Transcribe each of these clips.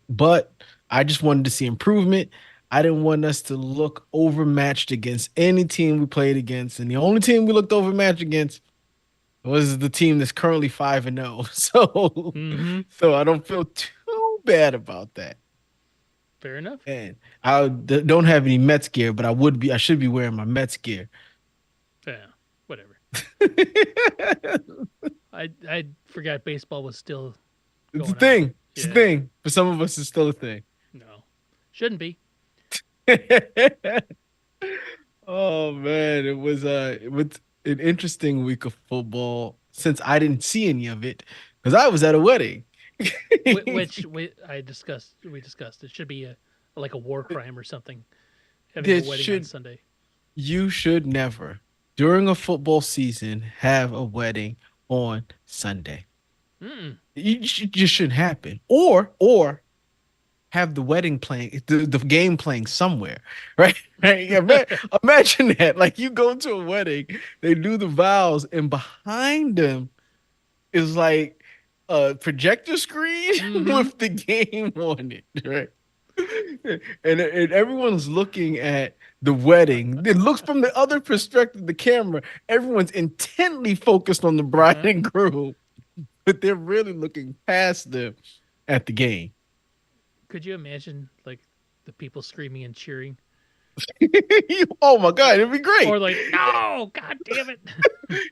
but I just wanted to see improvement. I didn't want us to look overmatched against any team we played against, and the only team we looked overmatched against was the team that's currently 5-0. So, Mm-hmm. so I don't feel too bad about that. Fair enough. And don't have any Mets gear, but I should be wearing my Mets gear. Yeah. Whatever. I forgot baseball was still It's a going on. thing. It's a Yeah. thing. For some of us, it's still a thing. No. Shouldn't be. Oh man, it was an interesting week of football since I didn't see any of it because I was at a wedding. Which we discussed it should be like a war crime or something having a This wedding on should Sunday. You should never during a football season have a wedding on Sunday. Mm. Just shouldn't happen. Or have the wedding playing the game playing somewhere, right? Right? Yeah, imagine that. Like you go to a wedding, they do the vows, and behind them is like a projector screen Mm-hmm. with the game on it, right? And everyone's looking at the wedding. It looks from the other perspective, the camera. Everyone's intently focused on the bride Uh-huh. and groom, but they're really looking past them at the game. Could you imagine like the people screaming and cheering, Oh my God, or it'd be great. like, no, god damn it.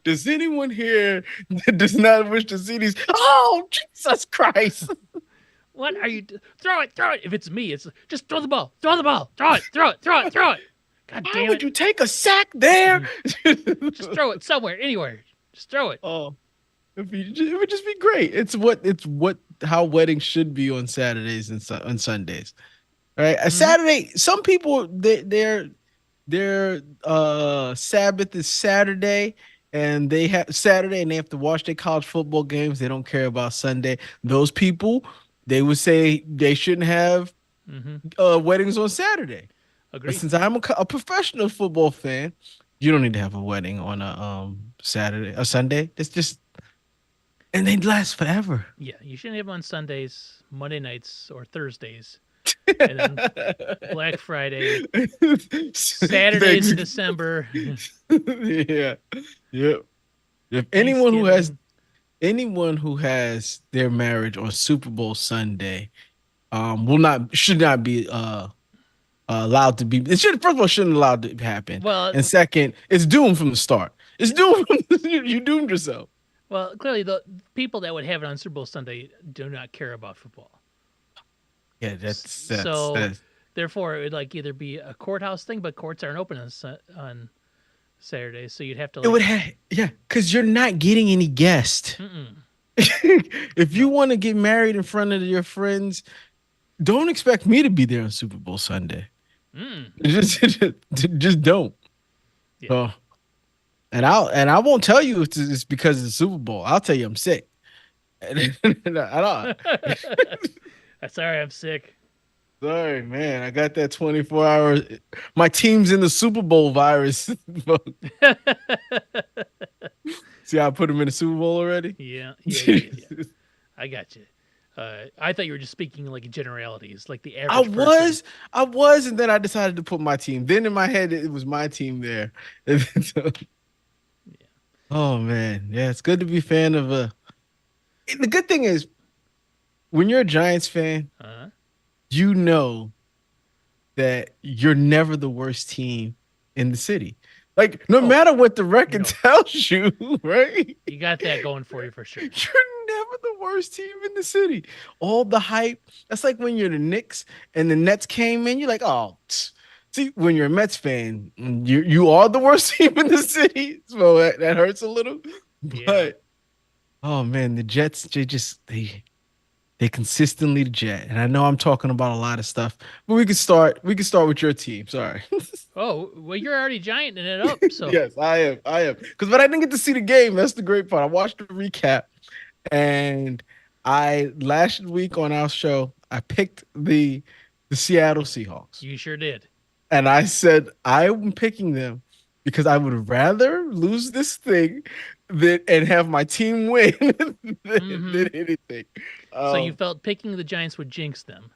Does anyone here that does not wish to see these? Oh, Jesus Christ. What are you? Throw it, throw it. If it's me, it's just throw the ball, throw the ball, throw it, throw it, throw it, throw it. God Why damn would it. you take a sack there? Just throw it somewhere, anywhere. Just throw it. Oh, it would just be great. It's what how weddings should be on Saturdays and on Sundays. Right? A Mm-hmm. Saturday, some people their Sabbath is Saturday and they have Saturday and they have to watch their college football games. They don't care about Sunday. Those people, they would say they shouldn't have Mm-hmm. weddings on Saturday. But Agreed. since I'm a professional football fan, you don't need to have a wedding on a Saturday, a Sunday. It's just and they last forever. Yeah, you shouldn't have them on Sundays, Monday nights, or Thursdays, and then Black Friday, Saturdays in Thanks. December, Yeah. Yep. If Thanksgiving. anyone who has their marriage on Super Bowl Sunday, will not should not be allowed to be. It should first of all shouldn't allow to happen, Well, and second, it's doomed from the start. It's doomed. You doomed yourself. clearly the people that would have it on Super Bowl Sunday do not care about football. Yeah, that's So, that's. therefore, it would like either be a courthouse thing, but courts aren't open on Saturdays, so you'd have to It would like, have yeah, because you're not getting any guests. mm-mm, If you no, want to get married in front of your friends, don't expect me to be there on Super Bowl Sunday. mm, Just don't. yeah. So, and I won't tell you it's because of the Super Bowl. I'll tell you I'm sick. I don't. Sorry, I'm sick. Sorry, man. I got that 24 hours. My team's in the Super Bowl virus. See how I put him in the Super Bowl already? Yeah, yeah. I got you. I thought you were just speaking like generalities, like the I average person. was, I was, and then I decided to put my team. Then in my head, it was my team there. Yeah. Oh man, yeah, it's good to be a fan of a. The good thing is when you're a Giants fan, Uh, you know that you're never the worst team in the city. Like no oh, matter what the record no. tells you, right? You got that going for you for sure. You're never the worst team in the city. All the hype. That's like when you're the Knicks and the Nets came in. You're like, oh, see, when you're a Mets fan, you are the worst team in the city. So that hurts a little. Yeah. But oh man, the Jets, they consistently jet. And I know I'm talking about a lot of stuff, but we can start with your team. Sorry. Oh, well, you're already gianting it up, so Yes, I am. But I didn't get to see the game. That's the great part. I watched the recap, and I last week on our show I picked the Seattle Seahawks, you sure did. and I said I'm picking them because I would rather lose this thing than and have my team win than Mm-hmm. anything. So you Um, felt picking the Giants would jinx them.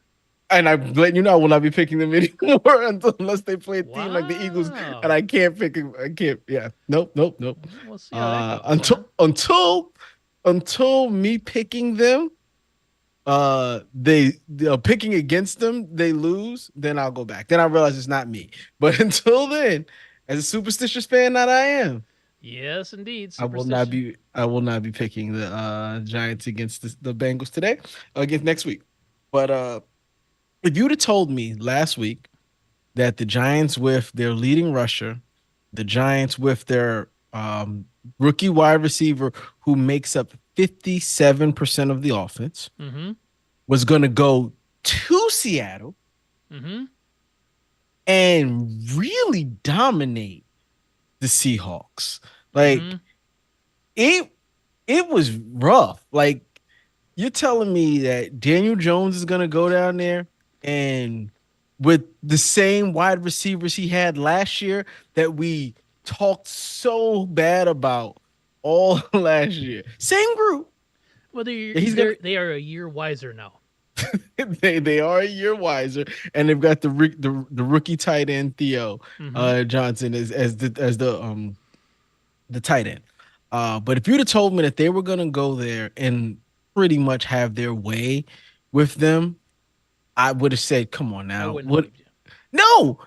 And I'm letting you know I will not be picking them anymore unless they play a team like the Eagles, and Wow. I can't pick them. I can't. Yeah, nope, nope, nope. We'll see how that goes, huh? Until me picking them, they picking against them, they lose. Then I'll go back. Then I realize it's not me. But until then, as a superstitious fan that I am, Yes, indeed. I will not Superstition. be. I will not be picking the Giants against the Bengals today, against next week. But if you'd have told me last week that the Giants with their leading rusher, the Giants with their rookie wide receiver who makes up 57% of the offense Mm-hmm. was going to go to Seattle Mm-hmm. and really dominate the Seahawks. Mm-hmm. Like it it was rough. Like you're telling me that Daniel Jones is going to go down there and with the same wide receivers he had last year that we talked so bad about all last year. Same group. Well, He's gonna they are a year wiser now. they are a year wiser, and they've got the rookie tight end Theo Mm-hmm. Johnson as the tight end. But if you'd have told me that they were gonna go there and pretty much have their way with them, I would have said, "Come on I now, wouldn't have what? believed you. No,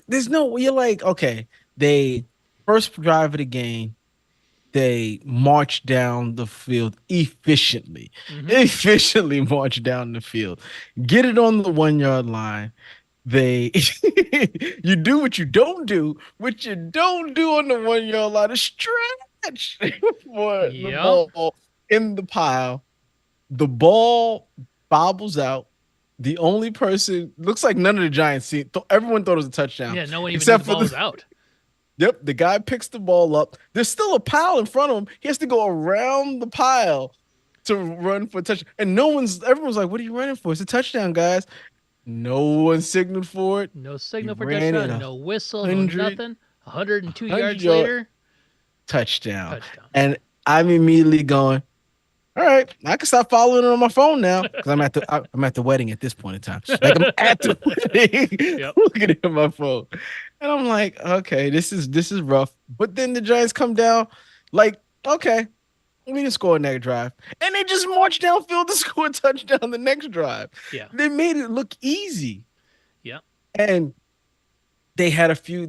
there's no." You're like, okay, they first drive of the game, they march down the field efficiently, Mm-hmm. efficiently march down the field, get it on the 1 yard line. They, you do what you don't do, what you don't do on the 1 yard line is stretch for the Yep. ball in the pile. The ball bobbles out. The only person looks like none of the Giants see it. Everyone thought it was a touchdown, Yeah, no one even knew the except for ball was the out. yep. The guy picks the ball up. There's still a pile in front of him. He has to go around the pile to run for a touchdown. And no one's everyone's like, "What are you running for? It's a touchdown, guys." No one signaled for it. No He signal for ran it touchdown, a no whistle, no hundred, nothing. 102 hundred yards yard later, touchdown. touchdown. And I'm immediately going, all right, I can stop following it on my phone now because I'm at the wedding at this point in time. Like I'm at the wedding, Yep. looking at my phone, and I'm like, okay, this is rough. But then the Giants come down, like, okay, we didn't score a next drive, and they just marched downfield to score a touchdown the next drive. Yeah. They made it look easy, Yep. and they had a few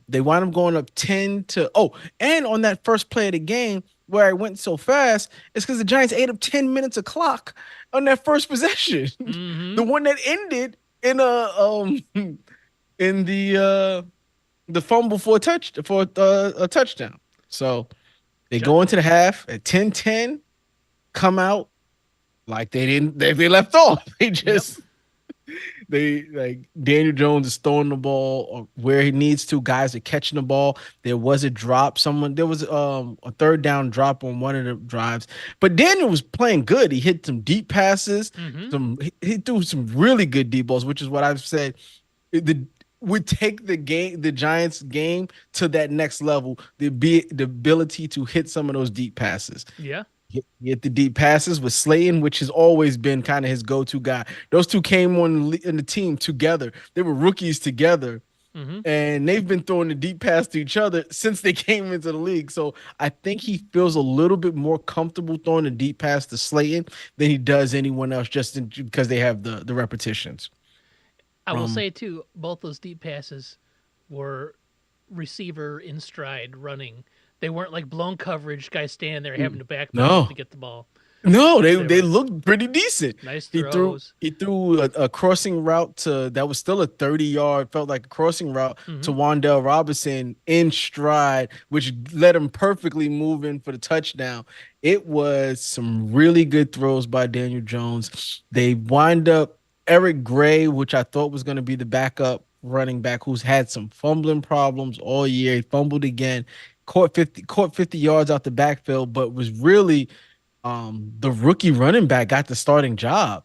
they wound up going up 10 to and on that first play of the game where it went so fast, it's because the Giants ate up 10 minutes of clock on that first possession. Mm-hmm. The one that ended in a in the fumble for a touchdown. So they Gi- go into the half at 10-10, come out like they left off. They yep. just they like Daniel Jones is throwing the ball where he needs to. Guys are catching the ball. There was a drop. There was a third down drop on one of the drives. But Daniel was playing good. He hit some deep passes. Mm-hmm. He threw some really good deep balls, which is what I've said. The would take the Giants game to that next level. The ability to hit some of those deep passes. Yeah. Get the deep passes with Slayton, which has always been kind of his go-to guy. Those two came on in the team together. They were rookies together, Mm-hmm. and they've been throwing the deep pass to each other since they came into the league. So I think he feels a little bit more comfortable throwing the deep pass to Slayton than he does anyone else, because they have the repetitions. I will Um, say too, both those deep passes were receiver in stride running. They weren't like blown coverage, guys standing there having to backpedal to no, get the ball. No, they They they were looked pretty decent. nice He threw throws. he threw a crossing route to that was still a 30-yard, felt like a crossing route to Mm-hmm. Wandell Robinson in stride, which let him perfectly move in for the touchdown. It was some really good throws by Daniel Jones. They wind up Eric Gray, which I thought was going to be the backup running back, who's had some fumbling problems all year. He fumbled again, caught 50 yards out the backfield, but was really the rookie running back got the starting job.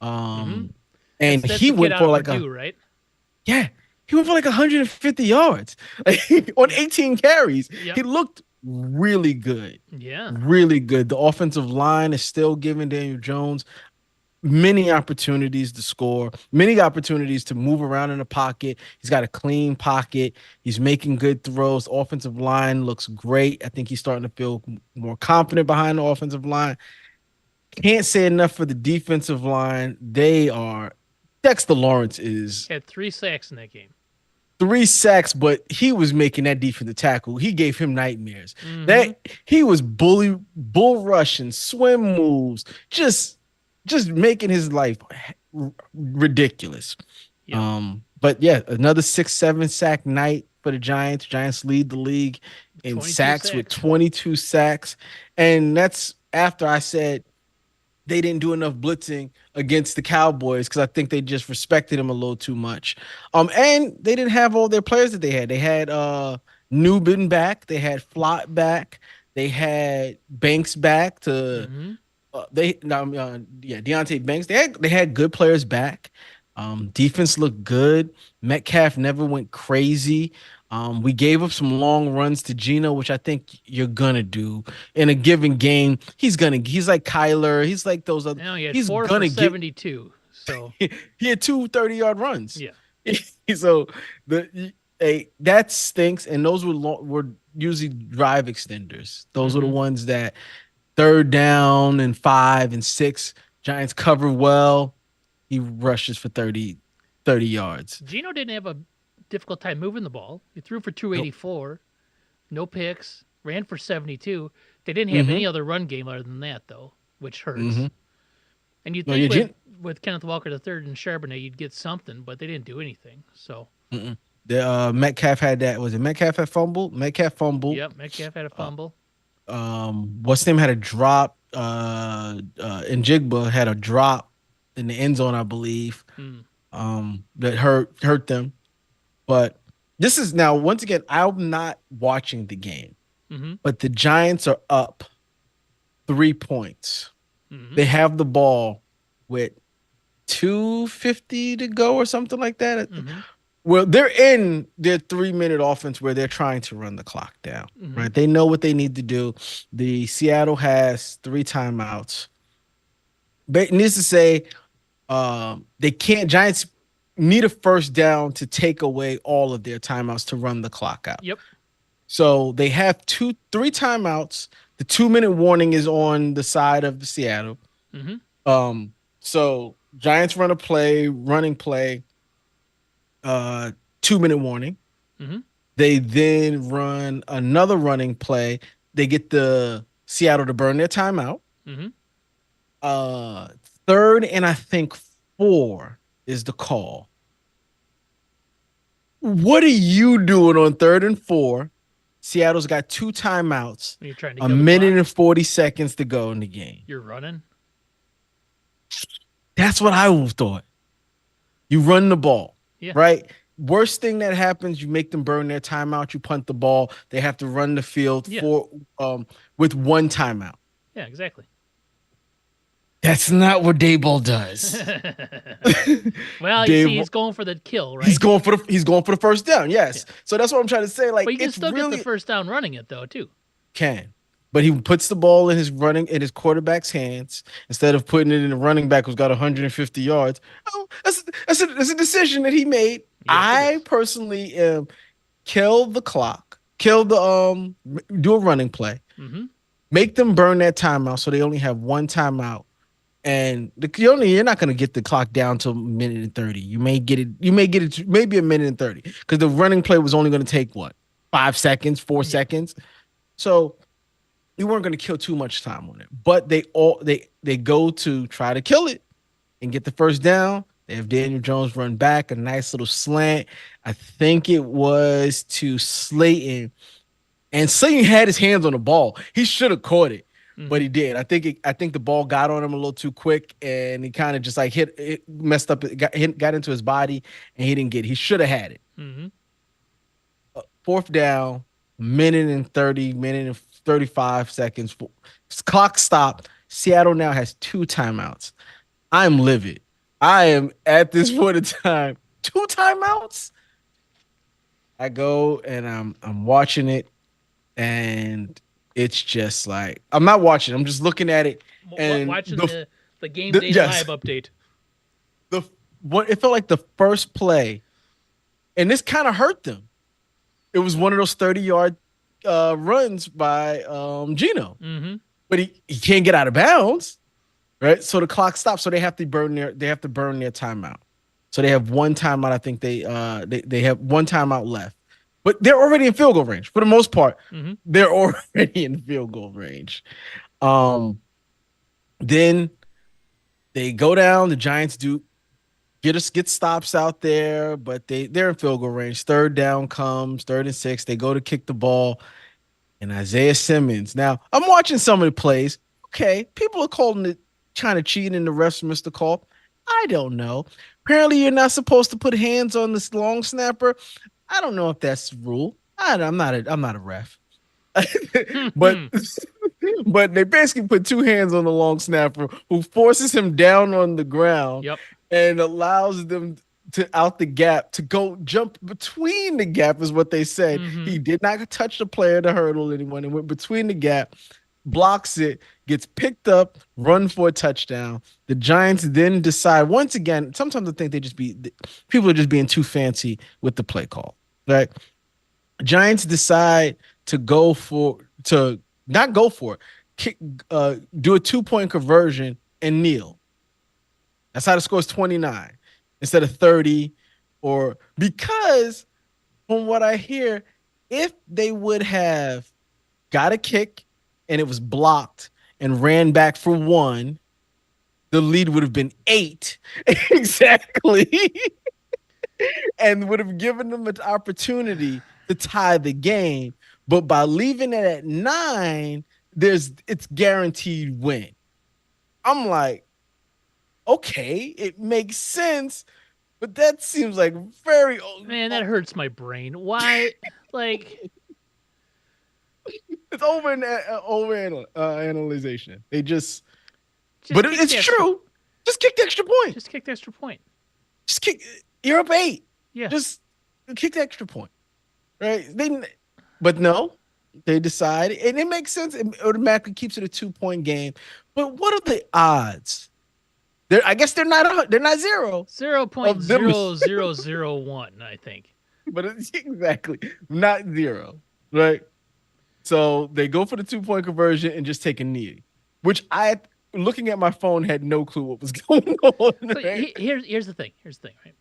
Mm-hmm. Um That's and that's he the kid went out for of like a Purdue, right? yeah, he went for like 150 yards like, on Yep. 18 carries. Yep. He looked really good. Yeah. Really good. The offensive line is still giving Daniel Jones many opportunities to score, many opportunities to move around in the pocket. He's got a clean pocket. He's making good throws. Offensive line looks great. I think he's starting to feel more confident behind the offensive line. Can't say enough for the defensive line. They are Dexter Lawrence is Had 3 sacks in that game. 3 sacks, but he was making that defensive tackle. He gave him nightmares. Mm-hmm. That he was bull rushing, swim moves, just making his life ridiculous. Yep. But yeah, another 6-7 sack night for the Giants. Giants lead the league in sacks with 22 sacks. And that's after I said they didn't do enough blitzing against the Cowboys because I think they just respected him a little too much. And they didn't have all their players that they had. They had Newbin back, they had Flott back, they had Banks back to Mm-hmm. Deontay Banks. They had good players back. Defense looked good. Metcalf never went crazy. We gave up some long runs to Gino, which I think you're gonna do in a given game. He's like Kyler. He's like those other. Now he had He's 4 gonna for get. 72. So He had two 30-yard runs. yeah. So that stinks, and those were usually drive extenders. Those were the ones that 3rd down and 5 and 6. Giants cover well. He rushes for 30 yards. Gino didn't have a difficult time moving the ball. He threw for 284, no picks, ran for 72. They didn't have any other run game other than that, though, which hurts. And you'd think with Kenneth Walker III and Charbonnet, you'd get something, but they didn't do anything. So the Metcalf had that. Was it Metcalf had fumbled? Metcalf fumbled. Yep, Metcalf had a fumble. What's name had a drop. Njigba had a drop in the end zone, I believe. That hurt them. But this is now once again, I'm not watching the game, but the Giants are up 3 points. They have the ball with 2:50 to go or something like that. Well, they're in their 3-minute offense where they're trying to run the clock down, right? They know what they need to do. The Seattle has 3 timeouts. But needs to say they can't. Giants need a first down to take away all of their timeouts to run the clock out. Yep. So they have 3 timeouts. The 2-minute warning is on the side of the Seattle. So Giants running play, 2-minute warning. They then run another running play. They get the Seattle to burn their timeout. 3rd and I think 4 is the call. What are you doing on 3rd and 4? Seattle's got 2 timeouts. You're trying to a minute and 40 seconds to go in the game. You're running? That's what I thought. You run the ball, right? Worst thing that happens, you make them burn their timeout. You punt the ball. They have to run the field with 1 timeout. Yeah, exactly. That's not what Daboll does. Well, you see, he's going for the kill, right? He's going for the first down. Yes. Yeah. So that's what I'm trying to say. Like, but you can still get the first down running it though, too. But he puts the ball in his quarterback's hands instead of putting it in the running back who's got 150 yards. Oh, that's a decision that he made. I personally kill the clock, do a running play, make them burn that timeout so they only have 1 timeout. And you're not going to get the clock down to 1:30. You may get it maybe 1:30 because the running play was only going to take 5 seconds, 4 seconds. So you weren't going to kill too much time on it. But they go to try to kill it and get the first down. They have Daniel Jones run back, a nice little slant. I think it was to Slayton. And Slayton had his hands on the ball. He should have caught it. But he did. I think the ball got on him a little too quick, and he kind of just like messed up. Got into his body, and he didn't get it. He should have had it. 4th down, minute and 35 seconds. Clock stopped. Seattle now has 2 timeouts. I'm livid. I am at this point in time. 2 timeouts. I go and I'm watching it, and it's just like I'm not watching. I'm just looking at it and watching the The game data Yes, live update. the what it felt like the first play, and this kind of hurt them. It was one of those 30-yard runs by Gino, Mm-hmm. but he can't get out of bounds, right? So the clock stops. So they have to burn their timeout. So they have one timeout. I think they have one timeout left, but they're already in field goal range for the most part. Mm-hmm. They're already in field goal range. Then they go down. The Giants do get stops out there, but they're in field goal range. Third down comes, 3rd and 6. They go to kick the ball, and Isaiah Simmons. Now I'm watching some of the plays. Okay, people are calling it kind of cheating, and the refs missed the call. I don't know. Apparently, you're not supposed to put hands on this long snapper. I don't know if that's the rule. I'm not a ref. but but they basically put two hands on the long snapper who forces him down on the ground Yep. and allows them to out the gap to go jump between the gap is what they said. Mm-hmm. He did not touch the player to hurdle anyone and went between the gap, blocks it, gets picked up, run for a touchdown. The Giants then decide once again, sometimes I think people are just being too fancy with the play call. Right? Giants decide to not go for it, do a 2-point conversion and kneel. That's how the score is 29 instead of 30, or because from what I hear, if they would have got a kick and it was blocked and ran back for 1, the lead would have been 8 exactly, and would have given them an opportunity to tie the game. But by leaving it at 9, it's guaranteed win. I'm like, okay, it makes sense, but that seems like very Man, that hurts my brain. Why? Like, it's analyzation. They just, just but kick it's the extra, true. Just kick the extra point. Just kick the extra point. Just kick. You're up 8. Yeah. Just kick the extra point, right? But no, they decide, and it makes sense. It automatically keeps it a 2-point game. But what are the odds? I guess they're not 0. 0.0001, I think. But it's exactly not 0, right? So they go for the 2-point conversion and just take a knee, which I, looking at my phone, had no clue what was going on. So Right? here's the thing, right?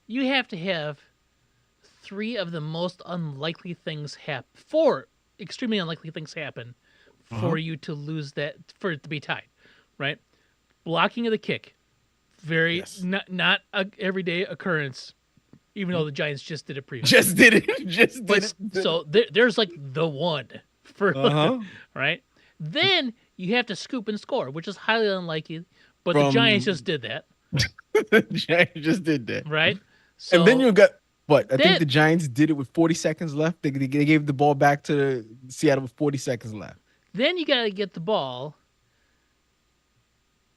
You have to have 3 of the most unlikely things happen, 4 extremely unlikely things happen for you to lose that, for it to be tied, right? Blocking of the kick, very Yes. not a everyday occurrence, even though the Giants just did it previously. Just did it. So there's like the one for right. Then you have to scoop and score, which is highly unlikely, but the Giants just did that. The Giants just did that, right? So and then you got what? I think the Giants did it with 40 seconds left. They gave the ball back to Seattle with 40 seconds left. Then you got to get the ball,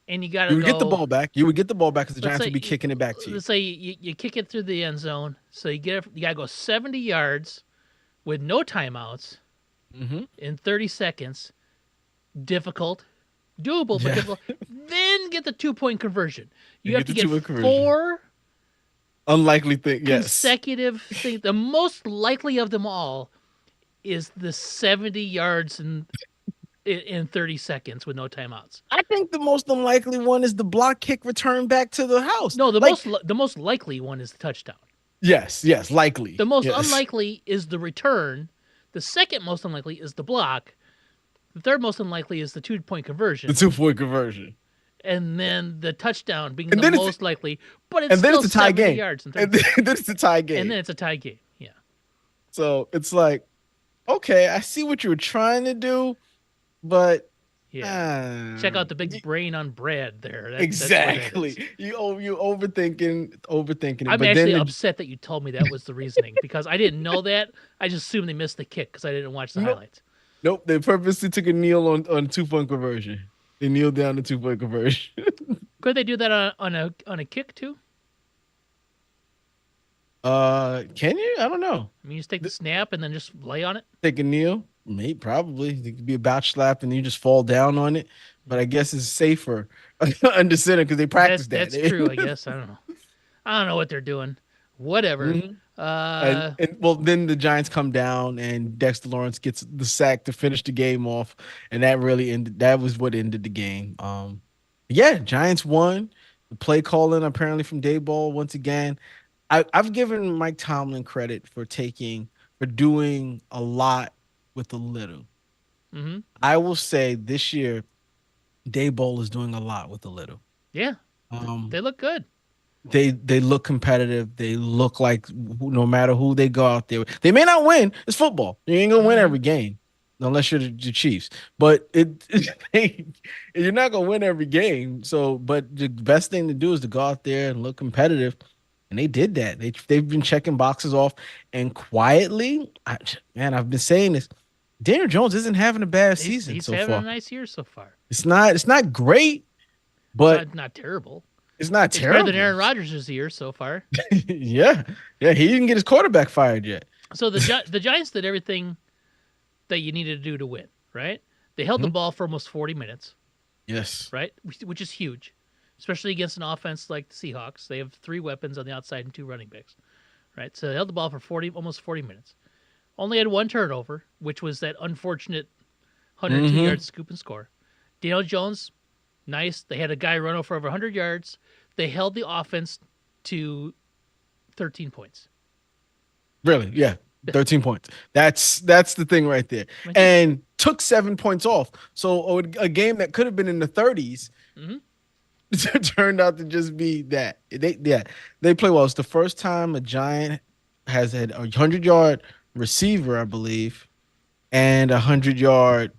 and you got to You would get the ball back. You would get the ball back because the Giants would be kicking it back to you. Let's say you kick it through the end zone, so you got to go 70 yards with no timeouts in 30 seconds. Difficult, doable, but difficult. Then get the 2-point conversion. You have to get 4 unlikely thing, consecutive things. The most likely of them all is the 70 yards in 30 seconds with no timeouts. I think the most unlikely one is the block kick return back to the house. No, the most likely one is the touchdown. Yes, likely. The most unlikely is the return. The second most unlikely is the block. The third most unlikely is the 2-point conversion. The 2-point conversion. And then the touchdown being the most likely, but it's then still it's a tie game. Yards and then it's a tie game. And then it's a tie game. Yeah. So it's like, okay, I see what you were trying to do, but check out the big brain on Brad there. Exactly. You overthinking it. I'm actually upset that you told me that was the reasoning because I didn't know that. I just assumed they missed the kick because I didn't watch the highlights. Nope, they purposely took a kneel on 2-point conversion. They kneeled down the 2-point conversion. Could they do that on a kick too? Can you? I don't know. I mean, you just take the snap and then just lay on it. Take a kneel, probably. It could be a batch slap, and you just fall down on it. but I guess it's safer under center because they practice that. That's true, I guess. I don't know. I don't know what they're doing. Whatever. Mhm. Uh, And well, then the Giants come down and Dexter Lawrence gets the sack to finish the game off, and that really ended. That was what ended the game. Yeah, Giants won. The play calling apparently from Dayball once again. I've given Mike Tomlin credit for doing a lot with a little. mm-hmm. I will say this year, Dayball is doing a lot with a little. Yeah, Um, they look good. they look competitive. They look like no matter who they go out there with, they may not win. It's football. You ain't gonna win Mm-hmm. every game unless you're the Chiefs. But you're not gonna win every game. So, but the best thing to do is to go out there and look competitive. And they did that. They've been checking boxes off and quietly. Man, I've been saying this. Daniel Jones isn't having a bad season He's so having a far. nice year so far. It's not great, but Not terrible. it's not It's better than terrible. Aaron Rodgers' year so far. Yeah. Yeah. He didn't get his quarterback fired yet. So the Giants did everything that you needed to do to win, right? They held the Mhm. ball for almost 40 minutes, Yes. right? Which is huge, especially against an offense like the Seahawks. They have three weapons on the outside and two running backs, right? So they held the ball for almost 40 minutes. Only had one turnover, which was that unfortunate 102-yard Mm-hmm. scoop and score. Daniel Jones, nice. They had a guy run over 100 yards. They held the offense to 13 points. Really? Yeah. 13 points. That's the thing right there. Like, And took 7 points off. So a game that could have been in the 30s mm-hmm. turned out to just be that. They play well. It's the first time a Giant has had a 100-yard receiver, I believe, and 100-yard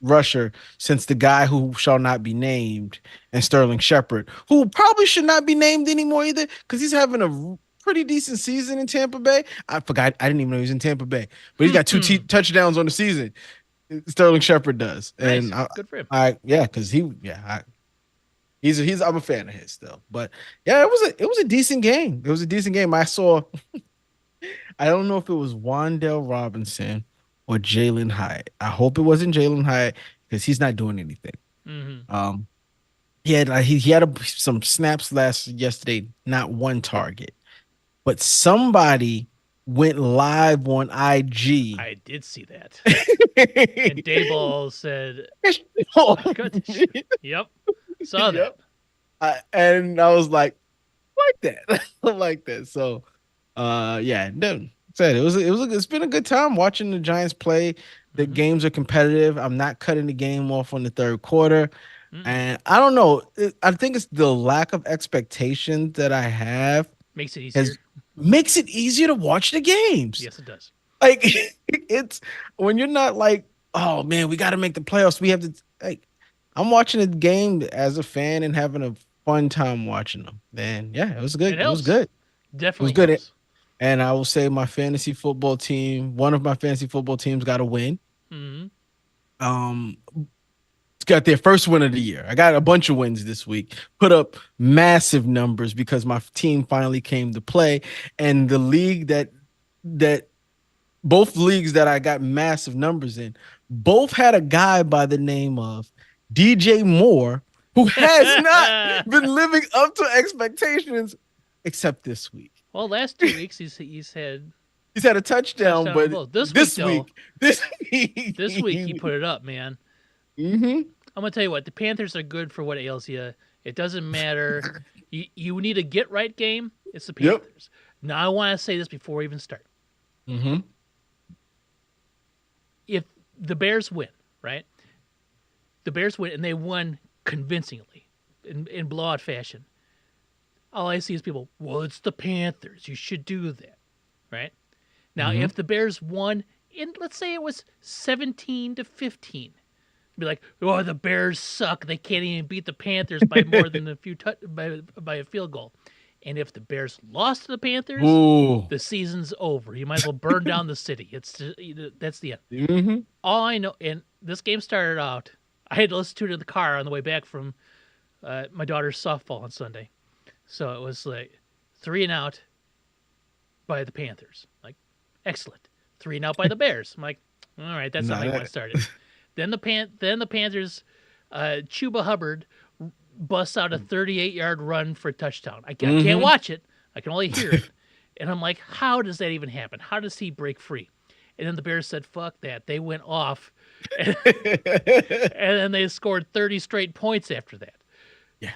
rusher since the guy who shall not be named and Sterling Shepard, who probably should not be named anymore either because he's having a pretty decent season in Tampa Bay. I forgot. I didn't even know he was in Tampa Bay, but he's got two touchdowns on the season. Sterling Shepard does, Nice. and Good for him. yeah, because he's I'm a fan of his still, but yeah, it was a decent game. It was a decent game. I don't know if it was Wandell Robinson or Jalen Hyatt. I hope it wasn't Jalen Hyatt because he's not doing anything. Mm-hmm. He had some snaps yesterday, not one target, but somebody went live on IG. I did see that. And Dayball said, Oh, "Yep, saw that." yep. And I was like that, like that. So, yeah, no, said it's been a good time watching the Giants play. The games are competitive. I'm not cutting the game off on the third quarter. Mm-mm. And I don't know. I think it's the lack of expectation that I have Makes it easier. has makes it easier to watch the games. Yes, it does. Like it's when you're not like, oh man, we got to make the playoffs. We have to like. I'm watching a game as a fan and having a fun time watching them. And yeah, it was good. It It was helps. good. It was Definitely good. helps. And I will say my fantasy football team, one of my fantasy football teams got a win. Mm-hmm. It's got their first win of the year. I got a bunch of wins this week. Put up massive numbers because my team finally came to play. And the league that both leagues that I got massive numbers in, both had a guy by the name of DJ Moore who has not been living up to expectations except this week. Well, last 2 weeks he's had He's had a touchdown, on but both. This week, this week he put it up, man. Mm-hmm. I'm gonna tell you what, the Panthers are good for what ails you. It doesn't matter. You need a get right game. It's the Yep. Panthers. Now I want to say this before we even start. Mm-hmm. If the Bears win, right? The Bears win, and they won convincingly in blowout fashion. All I see is people, well, it's the Panthers. You should do that, right? Now, if the Bears won, let's say it was 17-15, be like, oh, the Bears suck. They can't even beat the Panthers by more than by a field goal. And if the Bears lost to the Panthers, Ooh. the season's over. You might as well burn down the city. That's the end. Mm-hmm. All I know, and this game started out, I had to listen to it in the car on the way back from my daughter's softball on Sunday. So it was like 3 and out by the Panthers. Like, excellent. 3 and out by the Bears. I'm like, all right, that's not how you want to start it. Then the Panthers Chuba Hubbard busts out a 38-yard run for a touchdown. I can't watch it. I can only hear it. And I'm like, how does that even happen? How does he break free? And then the Bears said, fuck that. They went off. And, and then they scored 30 straight points after that. Yeah.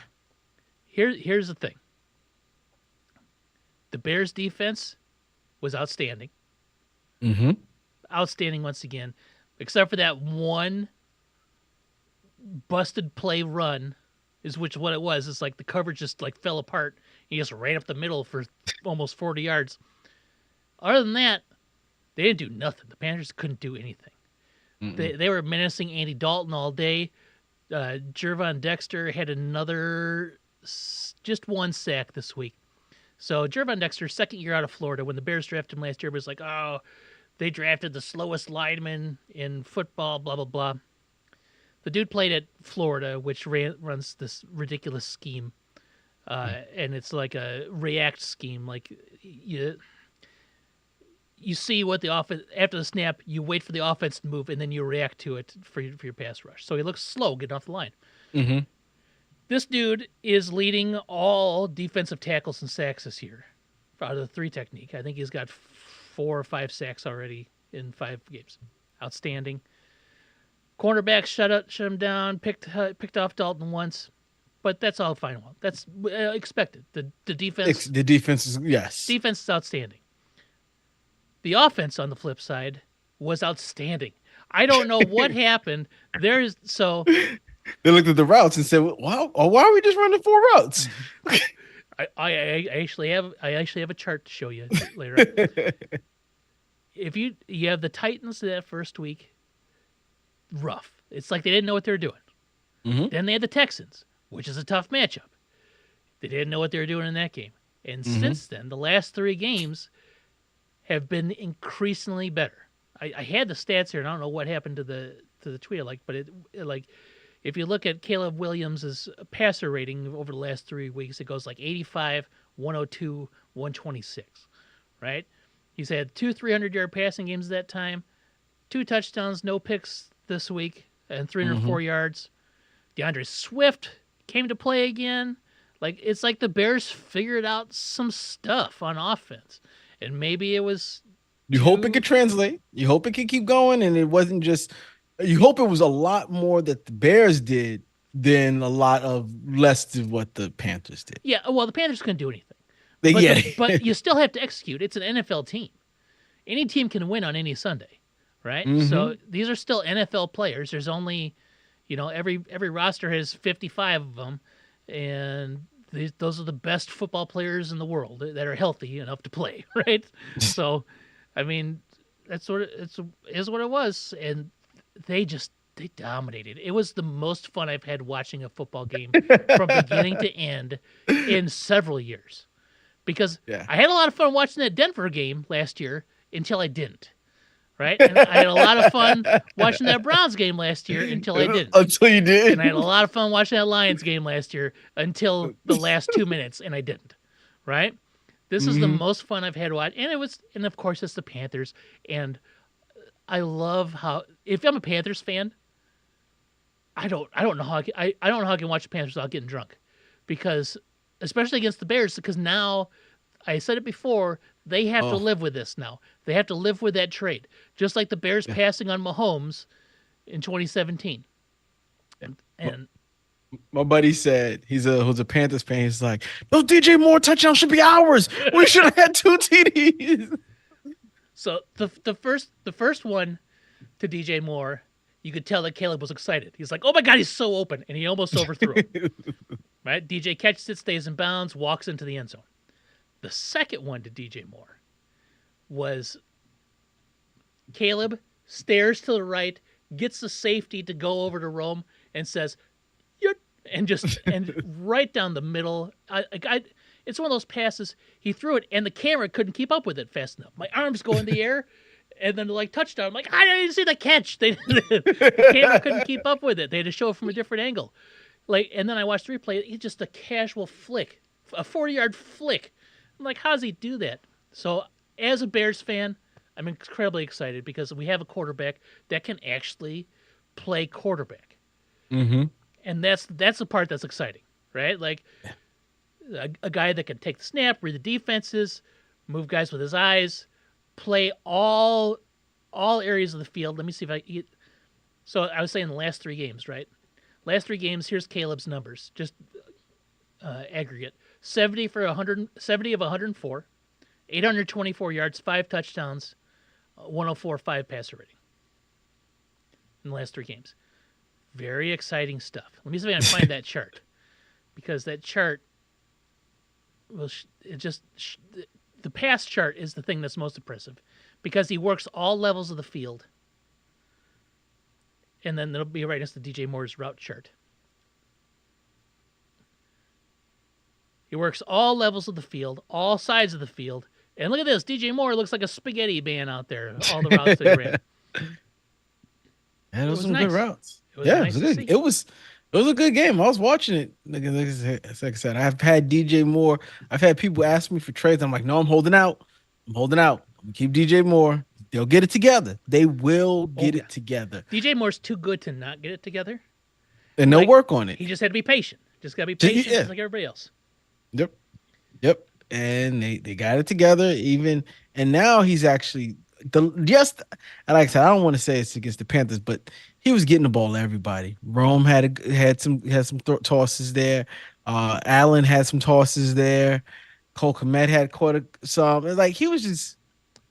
Here's the thing. The Bears defense was outstanding. Mm-hmm. Outstanding once again, except for that one busted play run, is which what it was. It's like the coverage just like fell apart. He just ran up the middle for almost 40 yards. Other than that, they didn't do nothing. The Panthers couldn't do anything. They were menacing Andy Dalton all day. Jervon Dexter had just one sack this week. So Jervon Dexter, second year out of Florida, when the Bears drafted him last year, was like, oh, they drafted the slowest lineman in football, blah, blah, blah. The dude played at Florida, which runs this ridiculous scheme. And it's like a react scheme. Like you see what the offense, after the snap, you wait for the offense to move, and then you react to it for your pass rush. So he looks slow getting off the line. Mm-hmm. This dude is leading all defensive tackles and sacks this year out of the 3 technique. I think he's got 4 or 5 sacks already in 5 games. Outstanding. Cornerback shut him down, picked off Dalton once, but that's all fine. Well, that's expected. The defense. The defense is, yes. Defense is outstanding. The offense, on the flip side, was outstanding. I don't know what happened. They looked at the routes and said, "Wow, why are we just running 4 routes?" I actually have a chart to show you later. If you have the Titans that first week, rough. It's like they didn't know what they were doing. Mm-hmm. Then they had the Texans, which is a tough matchup. They didn't know what they were doing in that game. And since then, the last 3 games have been increasingly better. I had the stats here, and I don't know what happened to the tweet I liked, but it if you look at Caleb Williams' passer rating over the last 3 weeks, it goes like 85, 102, 126, right? He's had 2 300-yard passing games that time, 2 touchdowns, no picks this week, and 304 yards. DeAndre Swift came to play again. Like, it's like the Bears figured out some stuff on offense, and maybe it was. You hope it could translate. You hope it could keep going, and it wasn't just. You hope it was a lot more that the Bears did than a lot of less than what the Panthers did. Yeah, well, the Panthers couldn't do anything. But you still have to execute. It's an NFL team. Any team can win on any Sunday, right? Mm-hmm. So these are still NFL players. There's only, every roster has 55 of them, and those are the best football players in the world that are healthy enough to play, right? So, I mean, that's sort of is what it was, and they dominated. It was the most fun I've had watching a football game from beginning to end in several years. Because I had a lot of fun watching that Denver game last year until I didn't. Right? And I had a lot of fun watching that Browns game last year until I didn't. Until you did. And I had a lot of fun watching that Lions game last year until the last 2 minutes, and I didn't. Right? This is the most fun I've had watching. And of course it's the Panthers. And I love how, if I'm a Panthers fan, I don't know how I don't know how I can watch the Panthers without getting drunk, because especially against the Bears, because now, I said it before, they have to live with this now. They have to live with that trade, just like the Bears passing on Mahomes in 2017. And my buddy said, who's a Panthers fan, he's like, "Those DJ Moore touchdowns should be ours. We should have had 2 TDs." So the first one to DJ Moore, you could tell that Caleb was excited. He's like, "Oh my God, he's so open," and he almost overthrew him. Right? DJ catches it, stays in bounds, walks into the end zone. The second one to DJ Moore was Caleb stares to the right, gets the safety to go over to Rome, and says, and right down the middle. It's one of those passes. He threw it, and the camera couldn't keep up with it fast enough. My arms go in the air, and then touchdown. I'm like, I didn't see the catch. The camera couldn't keep up with it. They had to show it from a different angle. And then I watched the replay. It's just a casual flick, a 40-yard flick. I'm like, how does he do that? So, as a Bears fan, I'm incredibly excited because we have a quarterback that can actually play quarterback. Mm-hmm. And that's the part that's exciting, right? Like a guy that can take the snap, read the defenses, move guys with his eyes, play all areas of the field. Let me see if I. So I was saying the last 3 games, right? Last 3 games. Here's Caleb's numbers, just aggregate: 70 of 104, 824 yards, 5 touchdowns, 104 5 passer rating in the last 3 games. Very exciting stuff. Let me see if I can find that chart, because that chart will the pass chart is the thing that's most impressive, because he works all levels of the field. And then it'll be right next to DJ Moore's route chart. He works all levels of the field, all sides of the field. And look at this. DJ Moore looks like a spaghetti man out there, all the routes that he ran. Yeah, those It were was some nice. good routes. It was Yeah, nice it to was see. good. It was a good game. I was watching it. Like I said, I've had DJ Moore. I've had people ask me for trades. I'm like, no, I'm holding out. I'm holding out. I'm gonna keep DJ Moore. They'll get it together. They will get yeah. it together. DJ Moore's too good to not get it together. And they'll work on it. He just had to be patient. Just got to be patient, Yeah. just like everybody else. Yep. Yep. And they got it together even, and now he's actually and like I said, I don't want to say it's against the Panthers, but he was getting the ball to everybody. Rome had some tosses there. Allen had some tosses there. Cole Kmet had some. Like he was just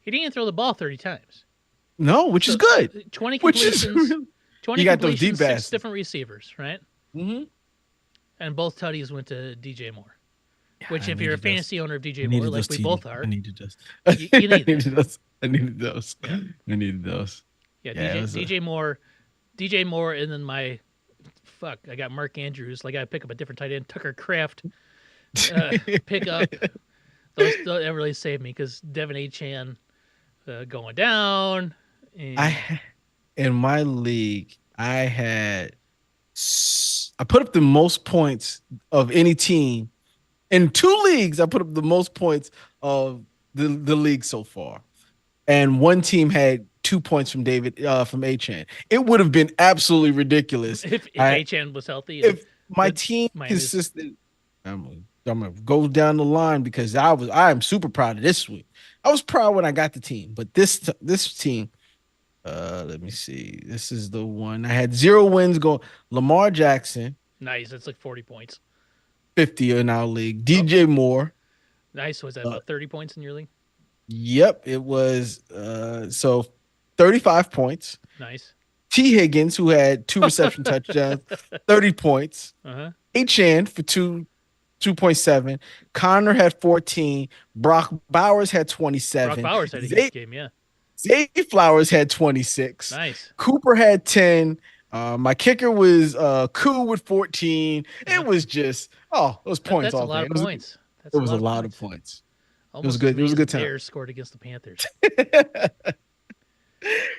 He didn't even throw the ball 30 times. which is good. 20 Which is completions. 20 you got those completions, deep 6 bastards. different receivers, right? Mm-hmm. And both tutties went to DJ Moore. Which, I if you're a needed those. fantasy owner of I DJ Moore, needed like those we TD. both are, I needed those. you need I that. needed those. I needed those. Yeah. I needed those. Yeah, Yeah, DJ Moore, and then I got Mark Andrews. Like I pick up a different tight end, Tucker Kraft, pick up. Those that really saved me, because Devin Achan going down. And In my league, I put up the most points of any team. In 2 leagues, I put up the most points of the league so far. And one team had 2 points from from Achan. It would have been absolutely ridiculous if Achan was healthy. if my team consistent. I'm gonna go down the line, because I am super proud of this week. I was proud when I got the team, but this team, let me see. This is the one I had 0 wins. Lamar Jackson, Nice. That's like 40 points. 50 in our league. DJ Moore. Nice. Was that about 30 points in your league? Yep, it was. So 35 points. Nice. T. Higgins, who had 2 reception touchdowns, 30 points. Achan for 2.7. Connor had 14. Brock Bowers had 27. Brock Bowers had a good game, yeah. Zay Flowers had 26. Nice. Cooper had 10. My kicker was Koo with 14. It was just those points. That's a lot of points. It was a lot of points. Almost It was good. It was a good time. The Bears scored against the Panthers.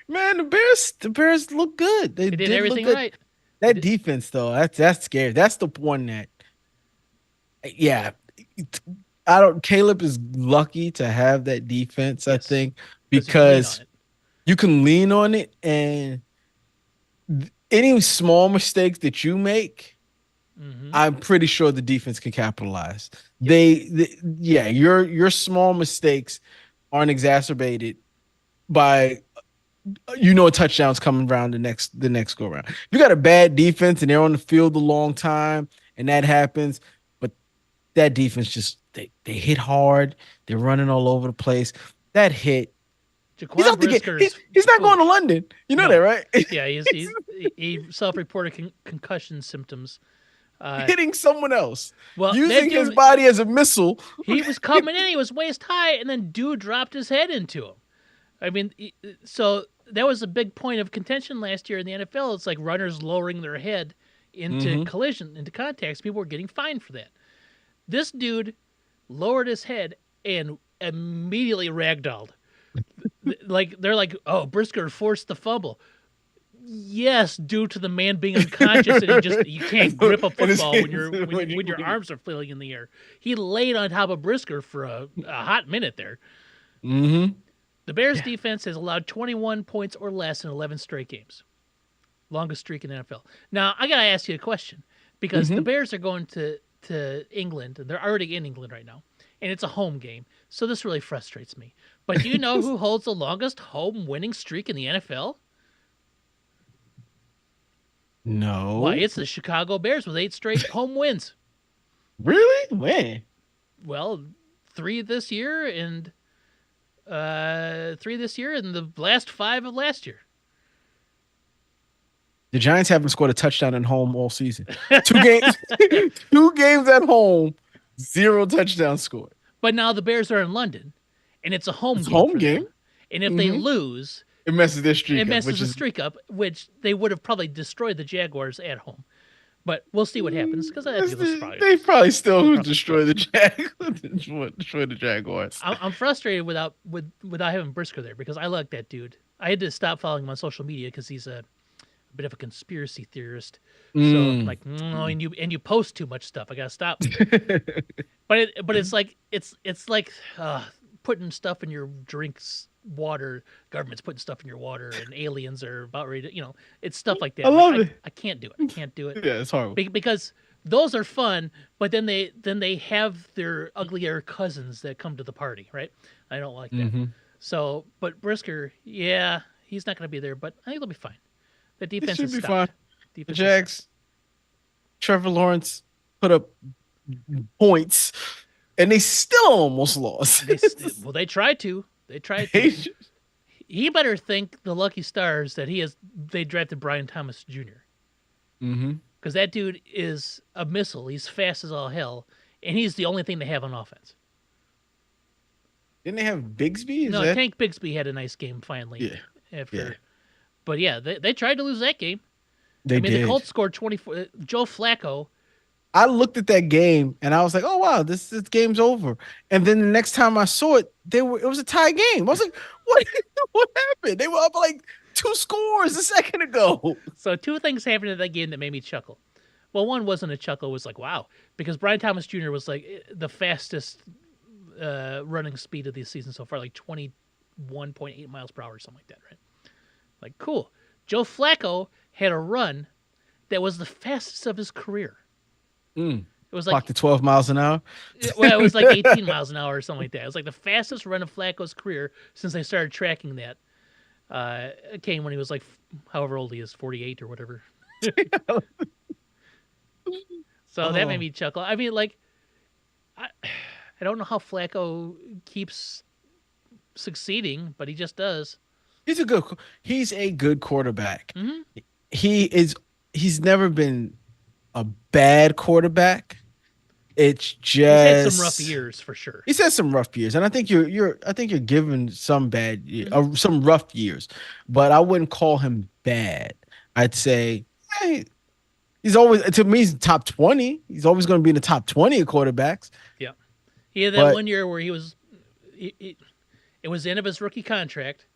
Man, the Bears look good. They did everything look good. right. That defense, though, that's scary. That's the one that, yeah, Caleb is lucky to have that defense. Yes. I think, because you can lean on it, and any small mistakes that you make, I'm pretty sure the defense can capitalize. Yep. Your small mistakes aren't exacerbated by a touchdown's coming around the next go around. If you got a bad defense and they're on the field a long time and that happens, but that defense just they hit hard, they're running all over the place. That hit. He's not going to London. You know that, right? Yeah, he self-reported concussion symptoms. Hitting someone else. Well, using his body as a missile. He was coming in, he was waist high, and then dude dropped his head into him. I mean, so that was a big point of contention last year in the NFL. It's like runners lowering their head into collision, into contacts. People were getting fined for that. This dude lowered his head and immediately ragdolled. They're like, oh, Brisker forced the fumble. Yes, due to the man being unconscious and you can't grip a football when your arms are flailing in the air. He laid on top of Brisker for a hot minute there. Mm-hmm. The Bears defense has allowed 21 points or less in 11 straight games. Longest streak in the NFL. Now, I got to ask you a question. because the Mm-hmm. Bears are going to England, and they're already in England right now, and it's a home game. So this really frustrates me. But do you know who holds the longest home winning streak in the NFL? Why, No. it's the Chicago Bears with 8 straight home wins. Really? When? Well, three this year and the last 5 of last year. The Giants haven't scored a touchdown at home all season. 2 games, 2 games at home, zero touchdowns scored. But now the Bears are in London, and it's a home It's a game home for game. them. And if they Mm-hmm. lose, It messes their it streak up, messes which the is streak up, which they would have probably destroyed the Jaguars at home. But we'll see what happens because I think they probably still probably destroy the destroy the Jaguars. I'm frustrated without having Brisker there because I like that dude. I had to stop following him on social media because he's a bit of a conspiracy theorist. So I'm like, and you post too much stuff. I gotta stop. But it's like putting stuff in your drinks, water. Government's putting stuff in your water, and aliens are about ready to, it's stuff like that. I love it. I can't do it. I can't do it. Yeah, it's horrible. Because those are fun, but then they have their uglier cousins that come to the party, right? I don't like that. So, but Brisker, yeah, he's not going to be there, but I think they'll be fine. The It defense should is be stout. fine. The Defense is Jags, Trevor Lawrence put up points, and they still almost lost. stout. They tried to. They tried to. He better thank the lucky stars that they drafted Brian Thomas Jr. Mm-hmm. Because that dude is a missile. He's fast as all hell, and he's the only thing they have on offense. Didn't they have Bigsby? No, Tank Bigsby had a nice game finally. Yeah. But yeah, they tried to lose that game. They did. The Colts scored 24. Joe Flacco. I looked at that game and I was like, "Oh wow, this game's over." And then the next time I saw it, it was a tie game. I was like, "What? What happened? They were up like 2 scores a second ago." So 2 things happened in that game that made me chuckle. Well, one wasn't a chuckle; it was like, "Wow," because Brian Thomas Jr. was like the fastest running speed of the season so far, like 21.8 miles per hour, or something like that, right? Like, cool. Joe Flacco had a run that was the fastest of his career. It was like clocked to 12 miles an hour. Well, it was like 18 miles an hour or something like that. It was like the fastest run of Flacco's career since they started tracking that. It came when he was like, however old he is, 48 or whatever. So that made me chuckle. I mean, like, I don't know how Flacco keeps succeeding, but he just does. He's a good quarterback. Mm-hmm. He's never been a bad quarterback. It's just he's had some rough years for sure. He's had some rough years, and I think you're given some some rough years, but I wouldn't call him bad. I'd say he's always, to me, he's top 20. He's always going to be in the top 20 of quarterbacks. Yeah, he had that 1 year where he was. It was the end of his rookie contract.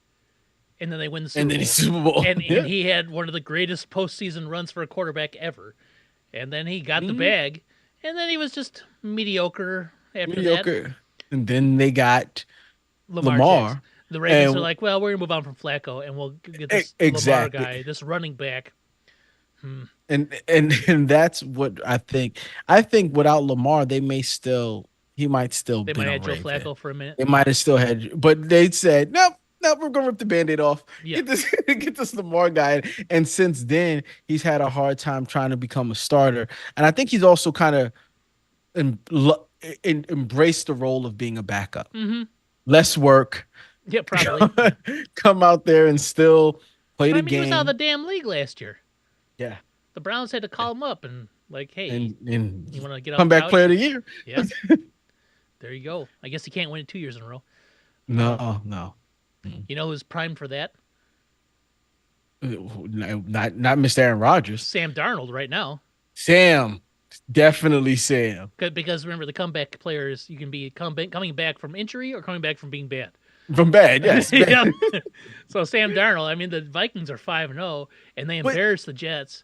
And then they win the Super Bowl. And he had one of the greatest postseason runs for a quarterback ever. And then he got the bag. And then he was just mediocre after that. And then they got Lamar. Jackson. The Ravens are like, well, we're going to move on from Flacco, and we'll get this Lamar guy, this running back. And that's what I think. I think without Lamar, he might still They might have Joe Flacco for a minute. They might have still had, but they said, nope. No, we're gonna rip the Band-Aid off. Yeah. Get this Lamar guy. And since then, he's had a hard time trying to become a starter. And I think he's also kind of embraced the role of being a backup. Mm-hmm. Less work. Yeah, probably. Come out there and still play the game. He was out of the damn league last year. Yeah. The Browns had to call him up and like, hey, and you want to get off comeback player of the year? Yeah. There you go. I guess he can't win it 2 years in a row. No. You know who's primed for that? Not Mr. Aaron Rodgers. Sam Darnold right now. Sam. Definitely Sam. Because remember, the comeback players, you can be coming back from injury or coming back from being bad. From bad, yes. Yeah. So Sam Darnold, I mean, the Vikings are 5-0, and they embarrassed the Jets.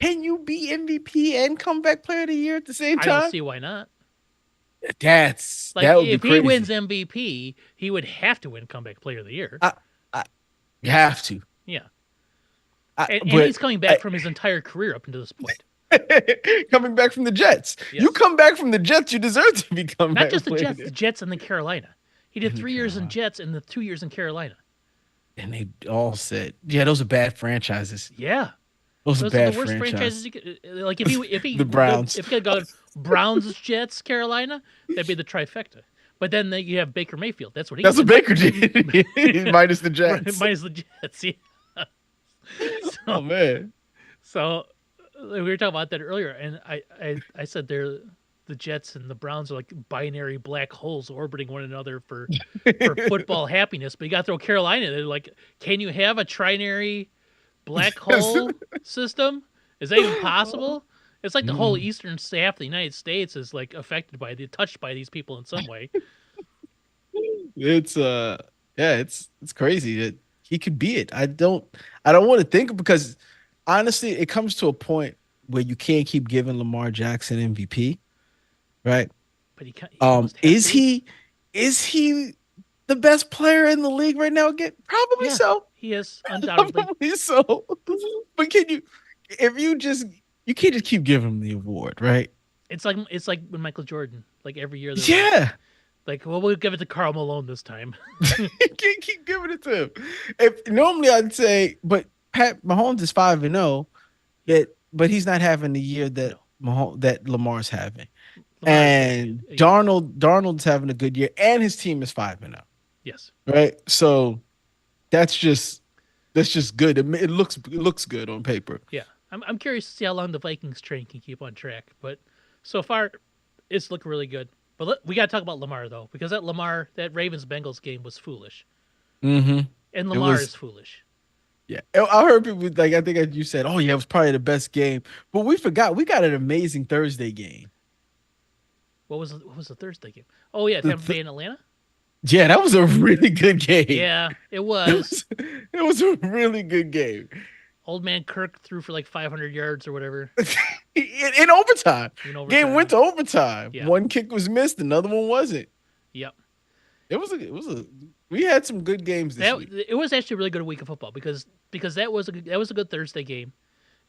Can you be MVP and comeback player of the year at the same time? I don't see why not. That would if be crazy. He wins MVP, he would have to win comeback player of the year. You have to. Yeah. And he's coming back from his entire career up until this point. Coming back from the Jets. You Yes. come back from the Jets, you deserve to become Not back just playing The Jets and the Carolina. He did in 3 years in Carolina. Jets and the 2 years in Carolina. And they all said, yeah, those are bad franchises. Yeah. Those are Those are the bad worst franchises franchises. you could like if he The would go Browns. if he had gone Browns, Jets, Carolina, that'd be the trifecta. But then you have Baker Mayfield. That's what he That's what did. Baker did. Minus the Jets. Minus the Jets. Yeah. Oh So man. so we were talking about that earlier, and I said the Jets and the Browns are like binary black holes orbiting one another for football happiness. But you got to throw Carolina. They're like, can you have a trinary black hole system? Is that even possible? It's like the whole Mm. eastern half of the United States is like touched by these people in some way. It's yeah, it's crazy that he could be it. I don't want to think because honestly, it comes to a point where you can't keep giving Lamar Jackson MVP, right? But you almost have Is to. he the best player in the league right now? Again, probably Yeah, so. he is undoubtedly. Probably so. But can you if you can't just keep giving him the award, right? It's like when Michael Jordan, like every year they're Yeah. well, we'll give it to Karl Malone this time. You can't keep giving it to him. If normally I'd say, but Pat Mahomes is 5-0, that but he's not having the year that No, that Lamar's having. Lamar's having And a Darnold's having a good year, and his team is 5-0. yes. Right? So that's just good. It looks good on paper. Yeah, I'm curious to see how long the Vikings train can keep on track. But so far, it's looked really good. But we got to talk about Lamar though, because that Ravens Bengals game was foolish, Mm-hmm. and It Lamar was is foolish. yeah. I heard people like I think you said, oh yeah, it was probably the best game. But we forgot we got an amazing Thursday game. What was the Thursday game? Oh yeah, The Tampa Bay and Atlanta. Yeah, that was a really good game. Yeah, it It was. was, it was a really good game. Old man Kirk threw for like 500 yards or whatever In overtime. in Game went overtime. to overtime. Yeah. One kick was missed, another one wasn't. Yep. It was a we had some good games this That week. it was actually a really good week of football because that was a good Thursday game.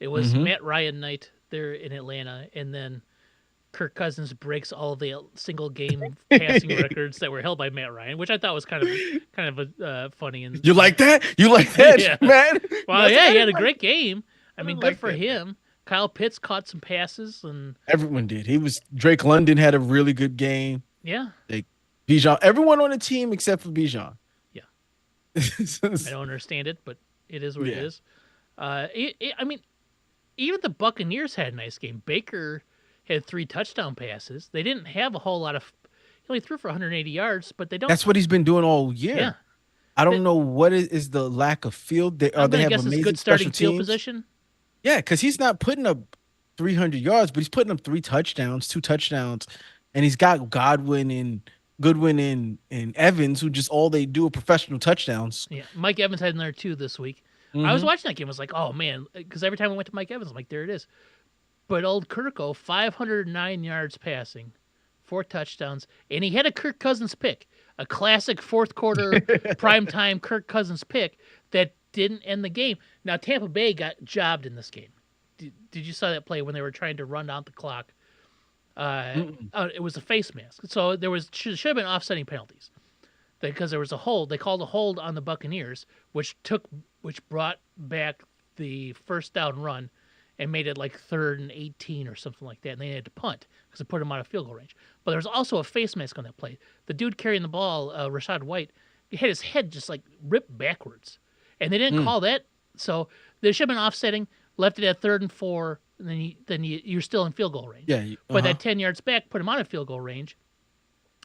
It was Hmm. Matt Ryan night there in Atlanta, and then Kirk Cousins breaks all of the single game passing records that were held by Matt Ryan, which I thought was kind of funny and You like that? You like that, Yeah. man? well, yeah, he had a great game. I I mean, don't good like for that. him. Kyle Pitts caught some passes, and Everyone did. Drake London had a really good game. yeah, Like Bijan, everyone on the team except for Bijan. yeah. I don't understand it, but it is what it Yeah. is. I mean, even the Buccaneers had a nice game. Baker had 3 touchdown passes. They didn't have a whole lot of. He only threw for 180 yards, but they don't. That's what he's been doing all year. Yeah, I That- don't know what is the lack of field. I'm They gonna have guess it's amazing good special starting field teams. position. Yeah, because he's not putting up 300 yards, but he's putting up 3 touchdowns, 2 touchdowns, and he's got Goodwin and Evans, who just all they do are professional touchdowns. Yeah, Mike Evans had another 2 this week. I was Mhm. watching that game. I was like, oh man, because every time I went to Mike Evans, I'm like, there it is. But old Kirko, 509 yards passing, 4 touchdowns, and he had a Kirk Cousins pick, a classic fourth quarter primetime Kirk Cousins pick that didn't end the game. Now Tampa Bay got jobbed in this game. Did you saw that play when they were trying to run out the clock? It was a face mask, so should have been offsetting penalties because there was a hold. They called a hold on the Buccaneers, which brought back the first down run and made it like 3rd and 18 or something like that, and they had to punt because it put them out of field goal range. But there was also a face mask on that play. The dude carrying the ball, Rashad White, he had his head just like ripped backwards, and they didn't call that. So they should have been offsetting, left it at 3rd and 4, and you're still in field goal range. Yeah, But that 10 yards back put him out of field goal range,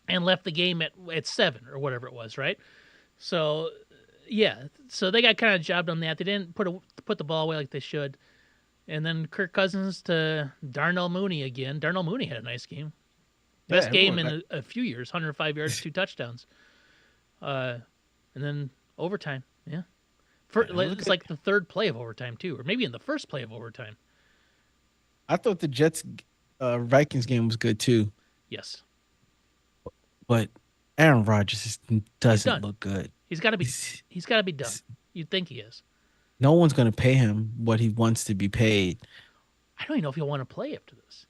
and left the game at 7 or whatever it was, right? So yeah, so they got kind of jobbed on that. They didn't put the ball away like they should. And then Kirk Cousins to Darnell Mooney again. Darnell Mooney had a nice game. Best game in a few years, 105 yards, 2 touchdowns. And then overtime, yeah. It's like the 3rd play of overtime too, or maybe in the first play of overtime. I thought the Jets Vikings game was good too, Yes, but Aaron Rodgers just doesn't done. look good. he's got to be. He's- He's got to be done. You'd think he is. No one's going to pay him what he wants to be paid. I don't even know if he'll want to play after this.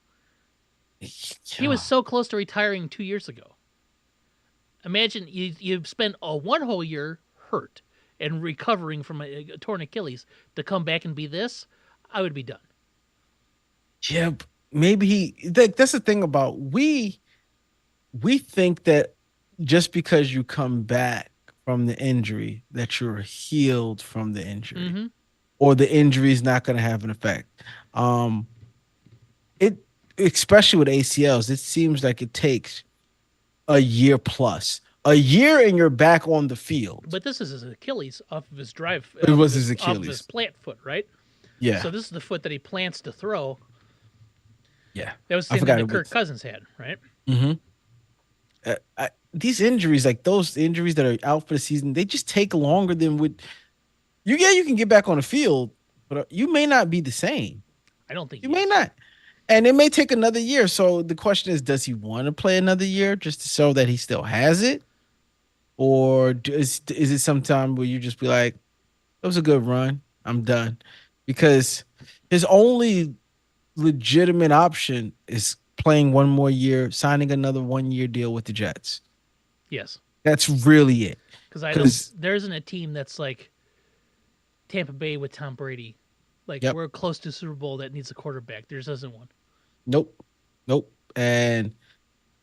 He was Yeah. so close to retiring 2 years ago. Imagine you've spent a one whole year hurt and recovering from a torn Achilles to come back and be this. I would be done. Yeah, maybe that's the thing about we think that just because you come back from the injury that you're healed from the injury Mm-hmm. or the injury is not going to have an effect. Um it especially with ACLs, it seems like it takes a year plus. A year and you're back on the field. But this is his Achilles off of his drive, It was his off of his Achilles. plant foot, right? Yeah. So this is the foot that he plants to throw. Yeah. That was the I same thing forgot that it Kirk was. Cousins had, right? Mhm. These injuries, like those injuries that are out for the season, they just take longer than would you. Yeah, you can get back on the field, but you may not be the same. I don't think You he may is. not, and it may take another year. So the question is, does he want to play another year just to show that he still has it, or is it sometime where you just be like, "It was a good run, I'm done," because his only legitimate option is playing one more year, signing another 1 year deal with the Jets. Yes, That's really it. because I don't. Because There isn't a team that's like Tampa Bay with Tom Brady. Like yep, we're close to Super Bowl that needs a quarterback. There isn't one. nope, nope, and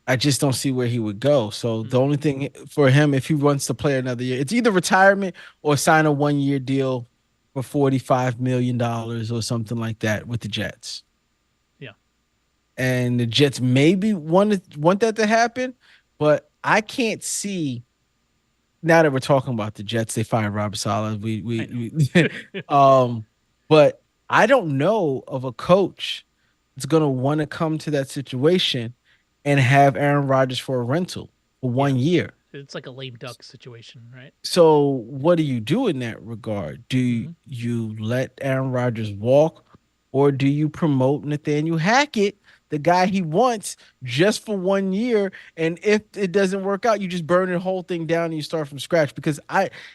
I just don't see where he would go. So the Mm. only thing for him, if he wants to play another year, it's either retirement or sign a 1 year deal for $45 million or something like that with the Jets. Yeah, And the Jets maybe want that to happen, but I can't see now that we're talking about the Jets, they fired Robert Saleh. I know. We but I don't know of a coach that's gonna want to come to that situation and have Aaron Rodgers for a rental for Yeah, 1 year. it's like a lame duck situation, right? So what do you do in that regard? Do Mm-hmm. you let Aaron Rodgers walk, or do you promote Nathaniel Hackett, the guy he wants, just for 1 year? And if it doesn't work out, you just burn the whole thing down and you start from scratch. Because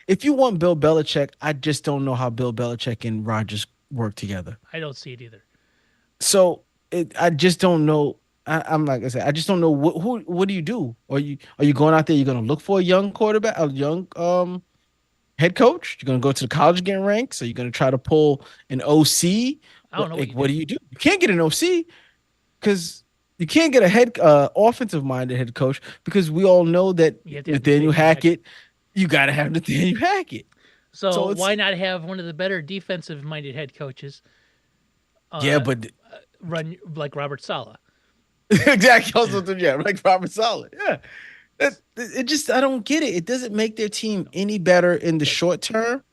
if you want Bill Belichick, I just don't know how Bill Belichick and Rodgers work together. I don't see it either. So I just don't know. I'm like I said, I just don't know what do you do? Are you going out there? You're going to look for a young quarterback, a young head coach? You're going to go to the college game ranks? Are you going to try to pull an OC? I don't know what Like, you what do. do you do? You can't get an OC because you can't get a head offensive minded head coach because we all know that You have to have Nathaniel Nathaniel Hackett. Hackett, you got to have Nathaniel Hackett. So So it's why not have one of the better defensive-minded head coaches yeah, uh, but run like Robert Saleh? exactly. Also, yeah, like Robert Solid. Yeah, it just I don't get it. It doesn't make their team No, any better in the it doesn't. short term,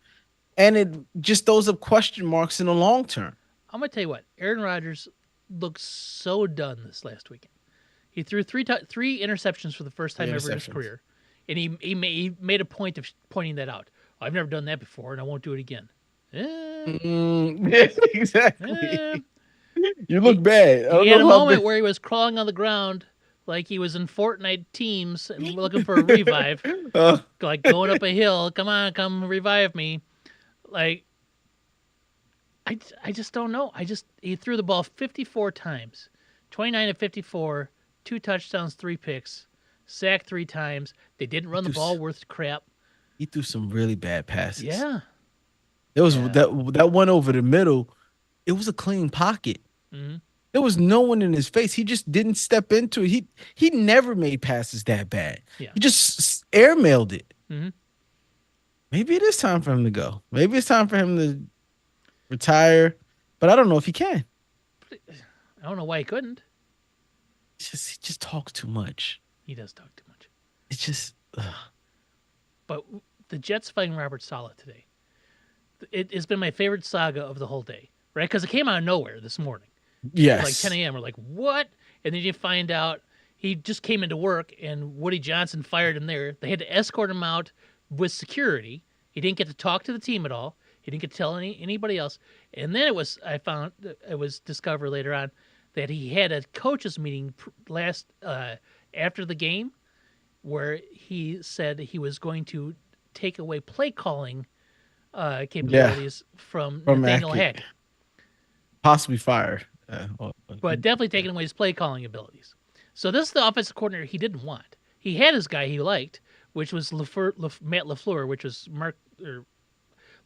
and it just throws up question marks in the long term. I'm gonna tell you what. Aaron Rodgers looked so done this last weekend. He threw three interceptions for the first Three time ever in his interceptions. career, and he made a point of pointing that out. I've never done that before, and I won't do it again. Eh, Yeah, eh. exactly. You He look bad. I he don't had a know how moment bad. where he was crawling on the ground like he was in Fortnite teams and looking for a revive, Uh, like going up a hill. Come on, come revive me. Like I just don't know. He threw the ball 54 times, 29 to 54, two touchdowns, three picks, sacked three times. They didn't he run the threw, ball worth crap. he threw some really bad passes. Yeah, There was yeah. that one over the middle. It was a clean pocket. Hmm. There was no one in his face. He just didn't step into it. He never made passes that bad. Yeah. He just airmailed it. Hmm. Maybe it is time for him to go. Maybe it's time for him to retire. But I don't know if he can. I don't know why he couldn't. He just talks too much. He does talk too much. It's just But the Jets fighting Robert Saleh today. It has been my favorite saga of the whole day, right? Because it came out of nowhere this morning. It was like yes. 10 a.m. We're like, what? And then you find out he just came into work and Woody Johnson fired him there. They had to escort him out with security. He didn't get to talk to the team at all. He didn't get to tell anybody else. And then it was discovered later on that he had a coaches meeting last after the game where he said he was going to take away play calling Yeah. capabilities from From Nathaniel Hackett. Hackett. Possibly fired. but definitely taking away his play calling abilities. So this is the offensive coordinator he didn't want. He had his guy he liked, which was Matt LaFleur, which was Mark or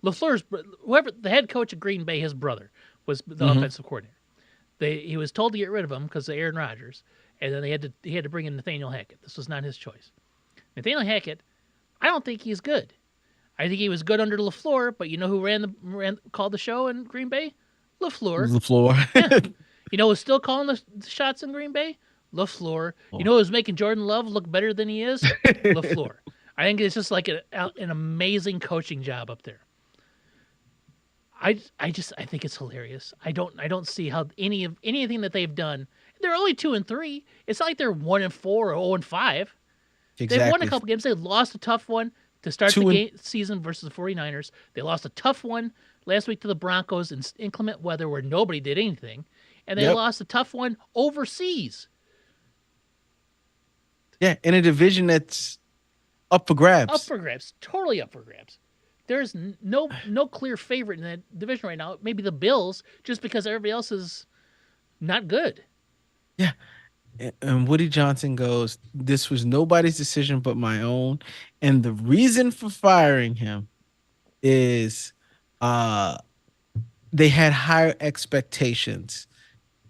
LaFleur's whoever the head coach of Green Bay. His brother was the offensive coordinator. He was told to get rid of him because of Aaron Rodgers, and then he had to bring in Nathaniel Hackett. This was not his choice. Nathaniel Hackett, I don't think he's good. I think he was good under LaFleur, but you know who called the show in Green Bay? LaFleur. LaFleur. Yeah. You know who's still calling the shots in Green Bay? LaFleur. You know who's making Jordan Love look better than he is? LaFleur. I think it's just like an amazing coaching job up there. I think it's hilarious. I don't see how anything that they've done. They're only 2-3. It's not like they're 1-4 or 0-5. Exactly. They've won a couple games. They lost a tough one to start the season versus the 49ers. They lost a tough one last week to the Broncos in inclement weather where nobody did anything. And they lost a tough one overseas. Yeah, in a division that's up for grabs. Up for grabs. Totally up for grabs. There's no clear favorite in that division right now. Maybe the Bills, just because everybody else is not good. Yeah. And Woody Johnson goes, "This was nobody's decision but my own. And the reason for firing him is they had higher expectations.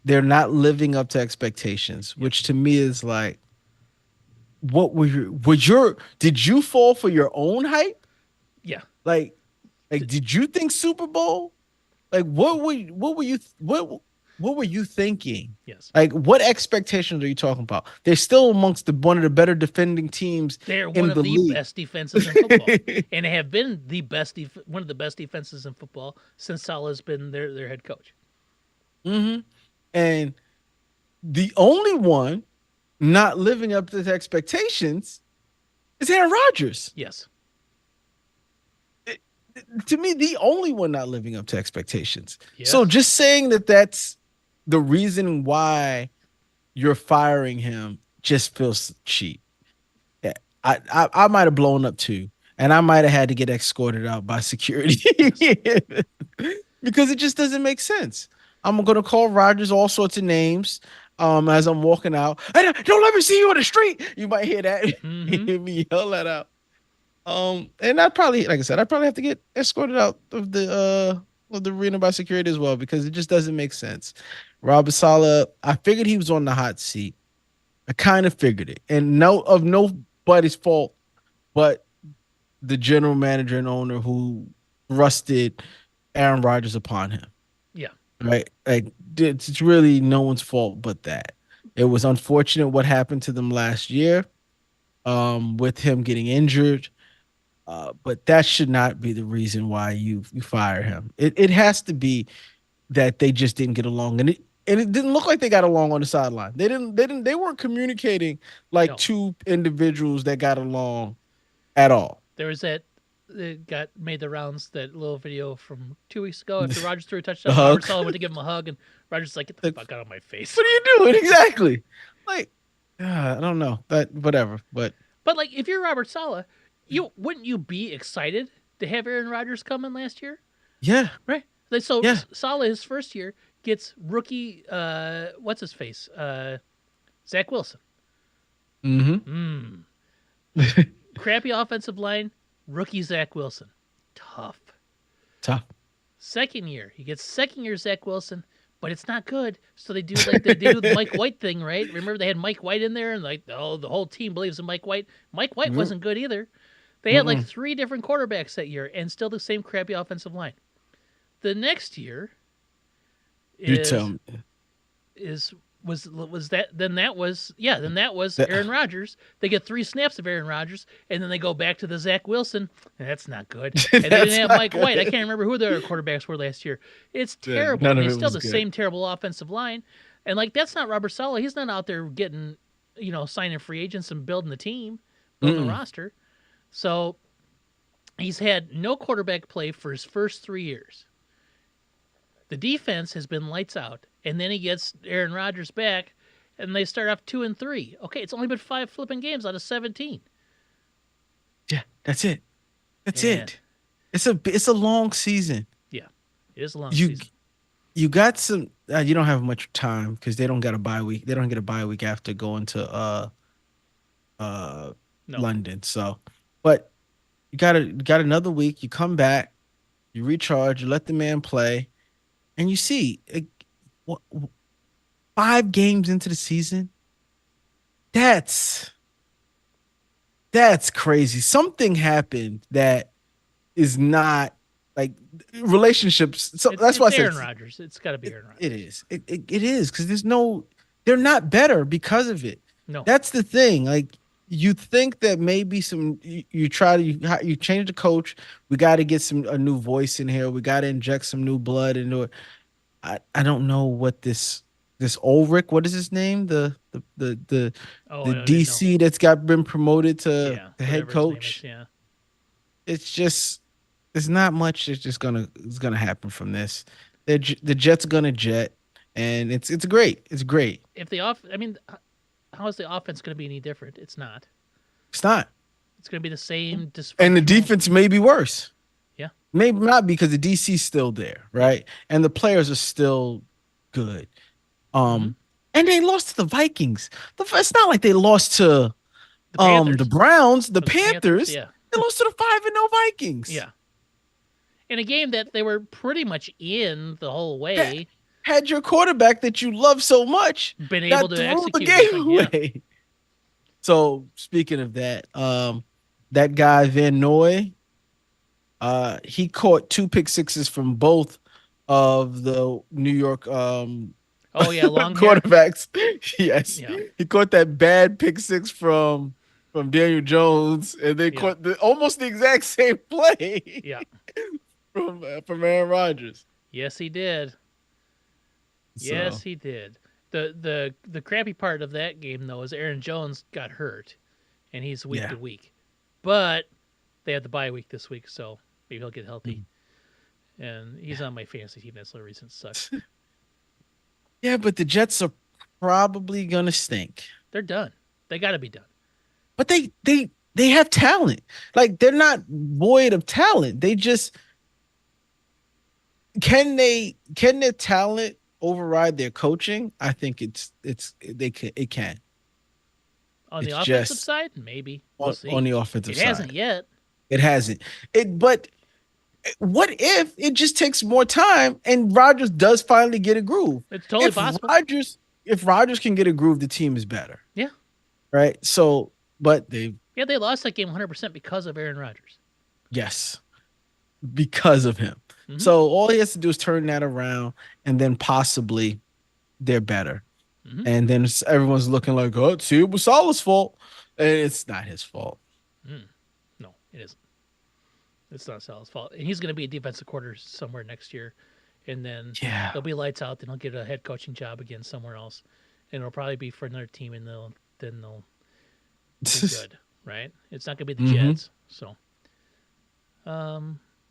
They're not living up to expectations, which to me is like, did you fall for your own hype? Yeah. Like did you think Super Bowl? Like what were you thinking? Yes. Like what expectations are you talking about? They're still amongst one of the better defending teams. They're one of the best defenses in football, and they have been one of the best defenses in football since Saleh's been their head coach. Mm-hmm. And the only one not living up to the expectations is Aaron Rodgers. Yes. To me, the only one not living up to expectations. Yes. So just saying that that's the reason why you're firing him just feels cheap. Yeah, I might have blown up too, and I might have had to get escorted out by security because it just doesn't make sense. I'm gonna call Rodgers all sorts of names as I'm walking out. Hey, don't let me see you on the street. You might hear that. Hear me yell that out. And I'd probably, like I said, I'd probably have to get escorted out of the arena by security as well because it just doesn't make sense. Robert Saleh, I figured he was on the hot seat. I kind of figured it, and nobody's fault but the general manager and owner who thrusted Aaron Rodgers upon him. Yeah, right. Like it's really no one's fault but that. It was unfortunate what happened to them last year, with him getting injured. But that should not be the reason why you fire him. It has to be that they just didn't get along, and it didn't look like they got along on the sideline. They weren't communicating like two individuals that got along at all. There was that made the rounds, that little video from 2 weeks ago after Rodgers threw a touchdown. Robert Saleh went to give him a hug, and Rodgers like, "Get the fuck out of my face." What are you doing exactly? Like, I don't know. That whatever, but like if you're Robert Saleh, wouldn't you be excited to have Aaron Rodgers come in last year? Yeah. Right. So Saleh, his first year, gets rookie, what's his face? Zach Wilson. Mm-hmm. Crappy offensive line, rookie Zach Wilson. Tough. Second year, he gets second year Zach Wilson, but it's not good. So they do the Mike White thing, right? Remember they had Mike White in there, and the whole team believes in Mike White. Mike White wasn't good either. They had like 3 different quarterbacks that year, and still the same crappy offensive line. The next year was Aaron Rodgers. They get 3 snaps of Aaron Rodgers, and then they go back to the Zach Wilson, and that's not good. And they didn't have Mike White. I can't remember who their quarterbacks were last year. It's terrible. It's still the same terrible offensive line, and like that's not Robert Saleh. He's not out there getting, signing free agents and building the team, building the roster. So he's had no quarterback play for his first 3 years. The defense has been lights out, and then he gets Aaron Rodgers back, and they start off 2-3. Okay, it's only been 5 flipping games out of 17. Yeah, that's it. That's it. It's a long season. Yeah, it is a long season. you got some. You don't have much time because they don't get a bye week. They don't get a bye week after going to uh No. London. So, but you got another week. You come back, you recharge, you let the man play, and you see what, 5 games into the season. That's that's crazy. Something happened that is not like relationships. So that's why I It's said Aaron Rodgers. It's got to be Aaron it Rodgers. is. It is because there's no. They're not better because of it. No. That's the thing. Like you think that maybe you try to you change the coach. We got to get some a new voice in here. We got to inject some new blood into it. I don't know what this Ulrich. What is his name? Oh, The I didn't know. DC that's got been promoted to Yeah, the head whatever his name is. coach. Yeah. It's just there's not much that's just gonna happen from this. The Jets gonna jet, and it's great. It's great. If the off, I mean, how is the offense going to be any different? It's not. It's not, It's going to be the same and the dysfunctional. defense may be worse. Yeah. Maybe not because the DC's still there, Yeah. right? And the players are still good. Hmm. Um, and they lost to the Vikings. It's not like they lost to The the Panthers. Browns, the It was the Panthers. Panthers. Yeah. They lost to the 5-0 Vikings. Yeah. In a game that they were pretty much in the whole That way, had your quarterback that you love so much been able got to threw the execute game anything. Yeah. away. So speaking of that, that guy Van Noy, he caught 2 pick sixes from both of the New York Oh yeah, long hair. quarterbacks. Yes, Yeah. he caught that bad pick six from Daniel Jones, and they Yeah. caught almost the exact same play Yeah. from Aaron Rodgers. Yes, he did. Yes, So he did. The crappy part of that game though is Aaron Jones got hurt, and he's week yeah, to week. But they had the bye week this week, so maybe he'll get healthy. Mm. And he's on my fantasy team. That's the reason it sucks. yeah, but the Jets are probably gonna stink. They're done. They got to be done. But they have talent. Like they're not void of talent. They just can their talent override their coaching? I think it can. On the It's offensive just side, maybe we'll on see. the offensive It hasn't side. yet. It hasn't. But what if it just takes more time and Rodgers does finally get a groove? It's totally If possible. Rodgers if Rodgers can get a groove, the team is better. Yeah. Right? So, but Yeah, they lost that game 100% because of Aaron Rodgers. yes, because of him. Hmm. So all he has to do is turn that around, and then possibly they're better. Hmm. And then everyone's looking like, oh, see, it was Salah's fault. And it's not his fault. No, it isn't. It's not Sal's fault. And he's going to be a defensive coordinator somewhere next year. And then Yeah. he'll be lights out. Then he'll get a head coaching job again somewhere else. And it'll probably be for another team, and they'll be good, right? It's not going to be the Mhm. Jets. So,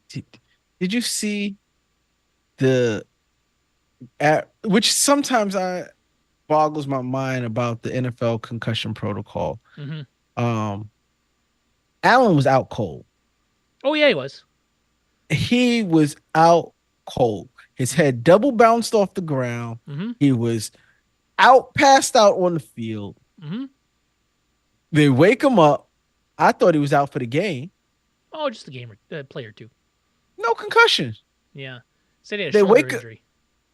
Did, did you see which sometimes I boggles my mind about the NFL concussion protocol. hmm. Um, Allen was out cold. Oh, yeah, he was. He was out cold. His head double bounced off the ground. Hmm. He was passed out on the field. Hmm. They wake him up. I thought he was out for the game. Oh, just a game play or two. No concussion. Yeah. Said he had a They shoulder wake injury.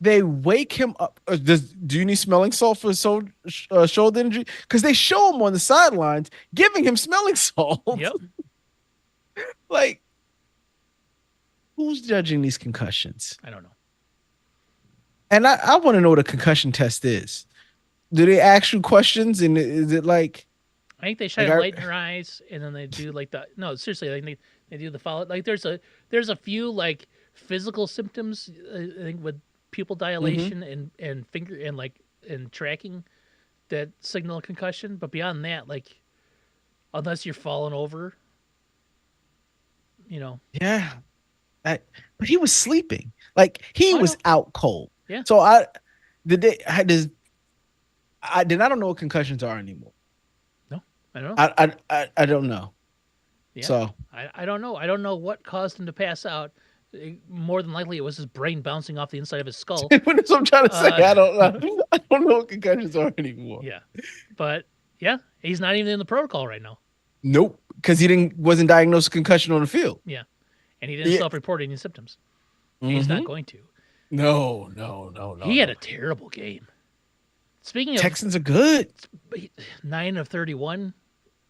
they wake him up. Do you need smelling salt for shoulder injury? Because they show him on the sidelines giving him smelling salt. Yep. Like, who's judging these concussions? I don't know. And I want to know what a concussion test is. Do they ask you questions? And is it like, I think they shine Like, a light in her eyes, and then they do like the no, seriously, like they do the follow. Like there's a few like physical symptoms. I think with pupil dilation and finger and like and tracking that signal a concussion. But beyond that, like unless you're falling over, you know, yeah, but he was sleeping. Like he I was know. out cold. Yeah. So I don't know what concussions are anymore. No, I don't know. I don't know. Yeah, So I don't know. I don't know what caused him to pass out, More than likely, it was his brain bouncing off the inside of his skull. That's what I'm trying to say. Uh, I don't know. I don't know what concussions are anymore. yeah, but yeah, he's not even in the protocol right now. Nope, because he didn't wasn't diagnosed with concussion on the field. Yeah, and he didn't Yeah. self-report any symptoms, and he's not Mm-hmm. going to. No, no, no, no, He had no. a terrible game. Speaking of Texans are good. 9 of 31,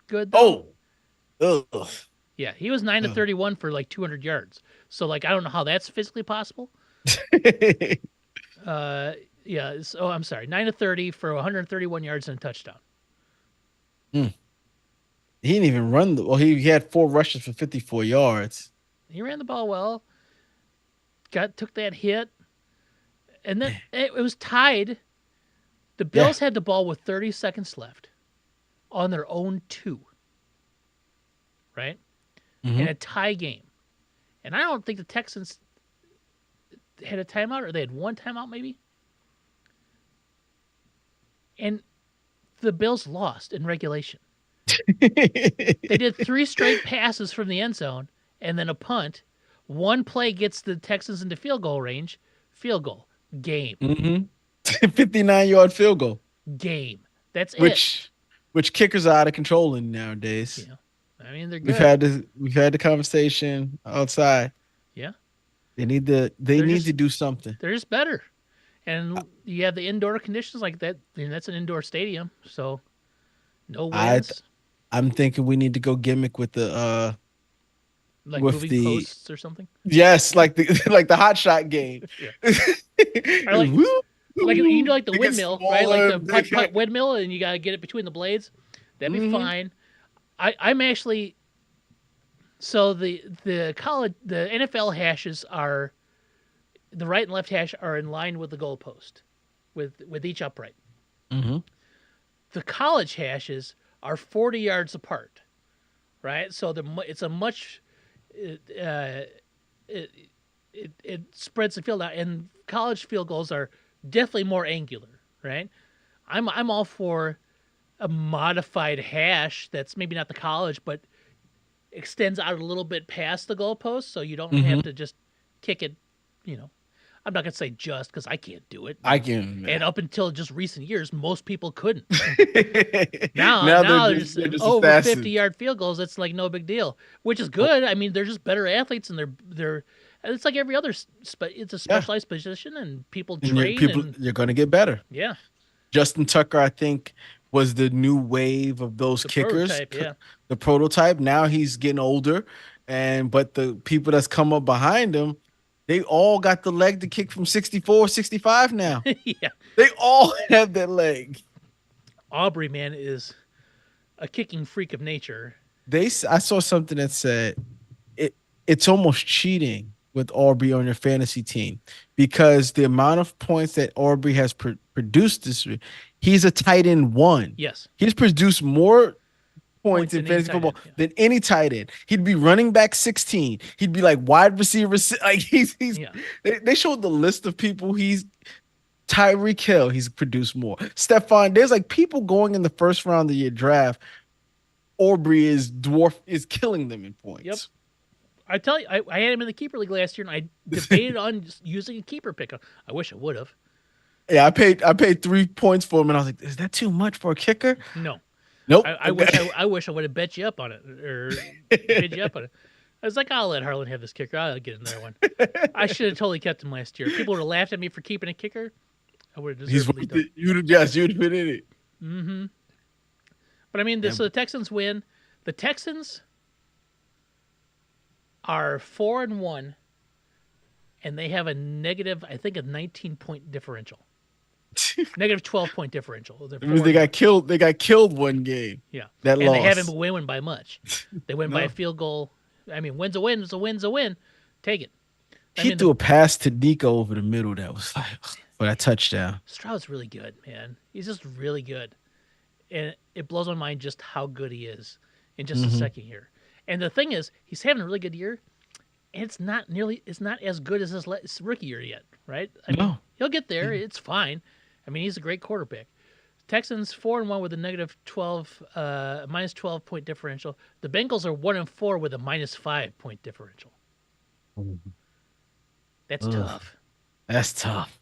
good though. Oh, ugh. Yeah, he was 9 of Ugh. 31 for like 200 yards. So like I don't know how that's physically possible. Uh, yeah. So I'm sorry, 9 of 30 for 131 yards and a touchdown. Mm. He didn't even run. Well, he had 4 rushes for 54 yards. He ran the ball well. Took that hit, and then it was tied. The Yeah. Bills had the ball with 30 seconds left on their own 2, right? In Hmm. a tie game. And I don't think the Texans had a timeout, or they had one timeout maybe. And the Bills lost in regulation. They did 3 straight passes from the end zone and then a punt. One play gets the Texans into field goal range. Field goal. Game. 59-yard field goal, Game. That's it. which kickers are out of control in nowadays. Yeah. I mean, they're We've good. had this. We've had the conversation outside. Yeah. They need to. They They're need just to do something. they're just better. And you have the indoor conditions like that. I mean, that's an indoor stadium, so no I winds, I'm thinking we need to go gimmick with the like with moving the posts or something. yes, like the like the hot shot game. Yeah. Or like Woo, like you woo. do like the They get windmill, right? Like smaller, the putt windmill, and you gotta get it between the blades. That'd be Mhm. fine. I'm actually so the NFL hashes are the right and left hash are in line with the goalpost, with each upright. Mhm. The college hashes are 40 yards apart, right? So it's a much uh, it spreads the field out, and college field goals are definitely more angular, right? I'm all for a modified hash that's maybe not the college, but extends out a little bit past the goalpost, so you don't have Mhm. to just kick it. You know, I'm not gonna say just because I can't do it, I can. and up until just recent years, most people couldn't. Now Now they're there's just over assassins. 50-yard field goals. It's like no big deal, which is Oh, good. I mean, they're just better athletes, and they're it's like every other. It's a yeah, specialized position, and people and train, and you're gonna get better. yeah, Justin Tucker, I think, was the new wave of those the kickers, prototype, yeah, the prototype. Now he's getting older, but the people that's come up behind him, they all got the leg to kick from 64, 65 now. yeah. They all have that leg. Aubrey, man, is a kicking freak of nature. I saw something that said it's almost cheating with Aubrey on your fantasy team because the amount of points that Aubrey has produced this year, he's a tight end one. Yes, He's produced more points points in in any fantasy tight football end. Yeah. than any tight end. He'd be running back 16. He'd be like wide receiver. Like he's Yeah. they showed the list of people he's Tyreek Hill, he's produced more. Stephon, there's like people going in the first round of your draft. Aubrey is killing them in points. Yep. I tell you, I had him in the keeper league last year, and I debated on just using a keeper pick. I wish I would have. Yeah, I paid 3 points for him, and I was like, is that too much for a kicker? No, Nope. I wish I would have bet you up on it or bid you up on it. I was like, I'll let Harland have this kicker. I'll get another one. I should have totally kept him last year. People would have laughed at me for keeping a kicker. I would have He's deservedly done. you'd have been in it. Mm-hmm. But I mean, Yeah. so the Texans win. The Texans are 4-1, and they have a negative, I think, a 19-point differential. Negative 12-point differential. They're It means 4-1. they got killed one game. Yeah. That And loss. they haven't been winning by much. They win by No. a field goal. I mean, win's a win, it's a win's a win. Take it. I He mean, threw a pass to Nico over the middle that was like for that touchdown. Stroud's really good, man. He's just really good. And it blows my mind just how good he is in just a second year. And the thing is, he's having a really good year, and it's not as good as his rookie year yet, right? I mean, No. he'll get there. It's fine. I mean, he's a great quarterback. Texans 4-1 with a negative 12, minus 12-point differential. The Bengals are 1-4 with a minus 5-point differential. That's Ugh, tough. that's tough.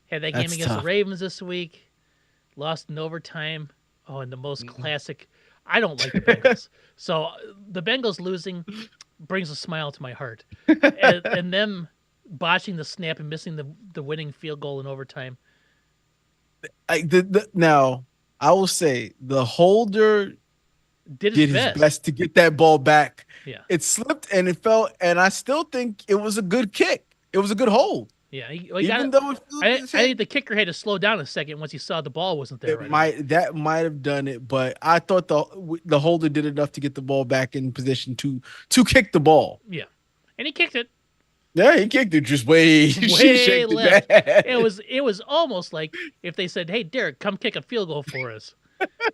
Had that game That's against the tough. Ravens this week. Lost in overtime. Oh, and the most Mhm. classic. I don't like the Bengals. So the Bengals losing brings a smile to my heart. And them botching the snap and missing the winning field goal in overtime. Now, I will say the holder Did his did his best. best to get that ball back. Yeah. It slipped and it fell, and I still think it was a good kick. It was a good hold, Yeah. He got even it. though it flew through his I think head. the kicker had to slow down a second once he saw the ball wasn't there It right away. might that might have done it, but I thought the holder did enough to get the ball back in position to kick the ball. Yeah. And he kicked it Yeah, he kicked it just way she way shaked it left. bad. It was almost like if they said, "Hey, Derek, come kick a field goal for us."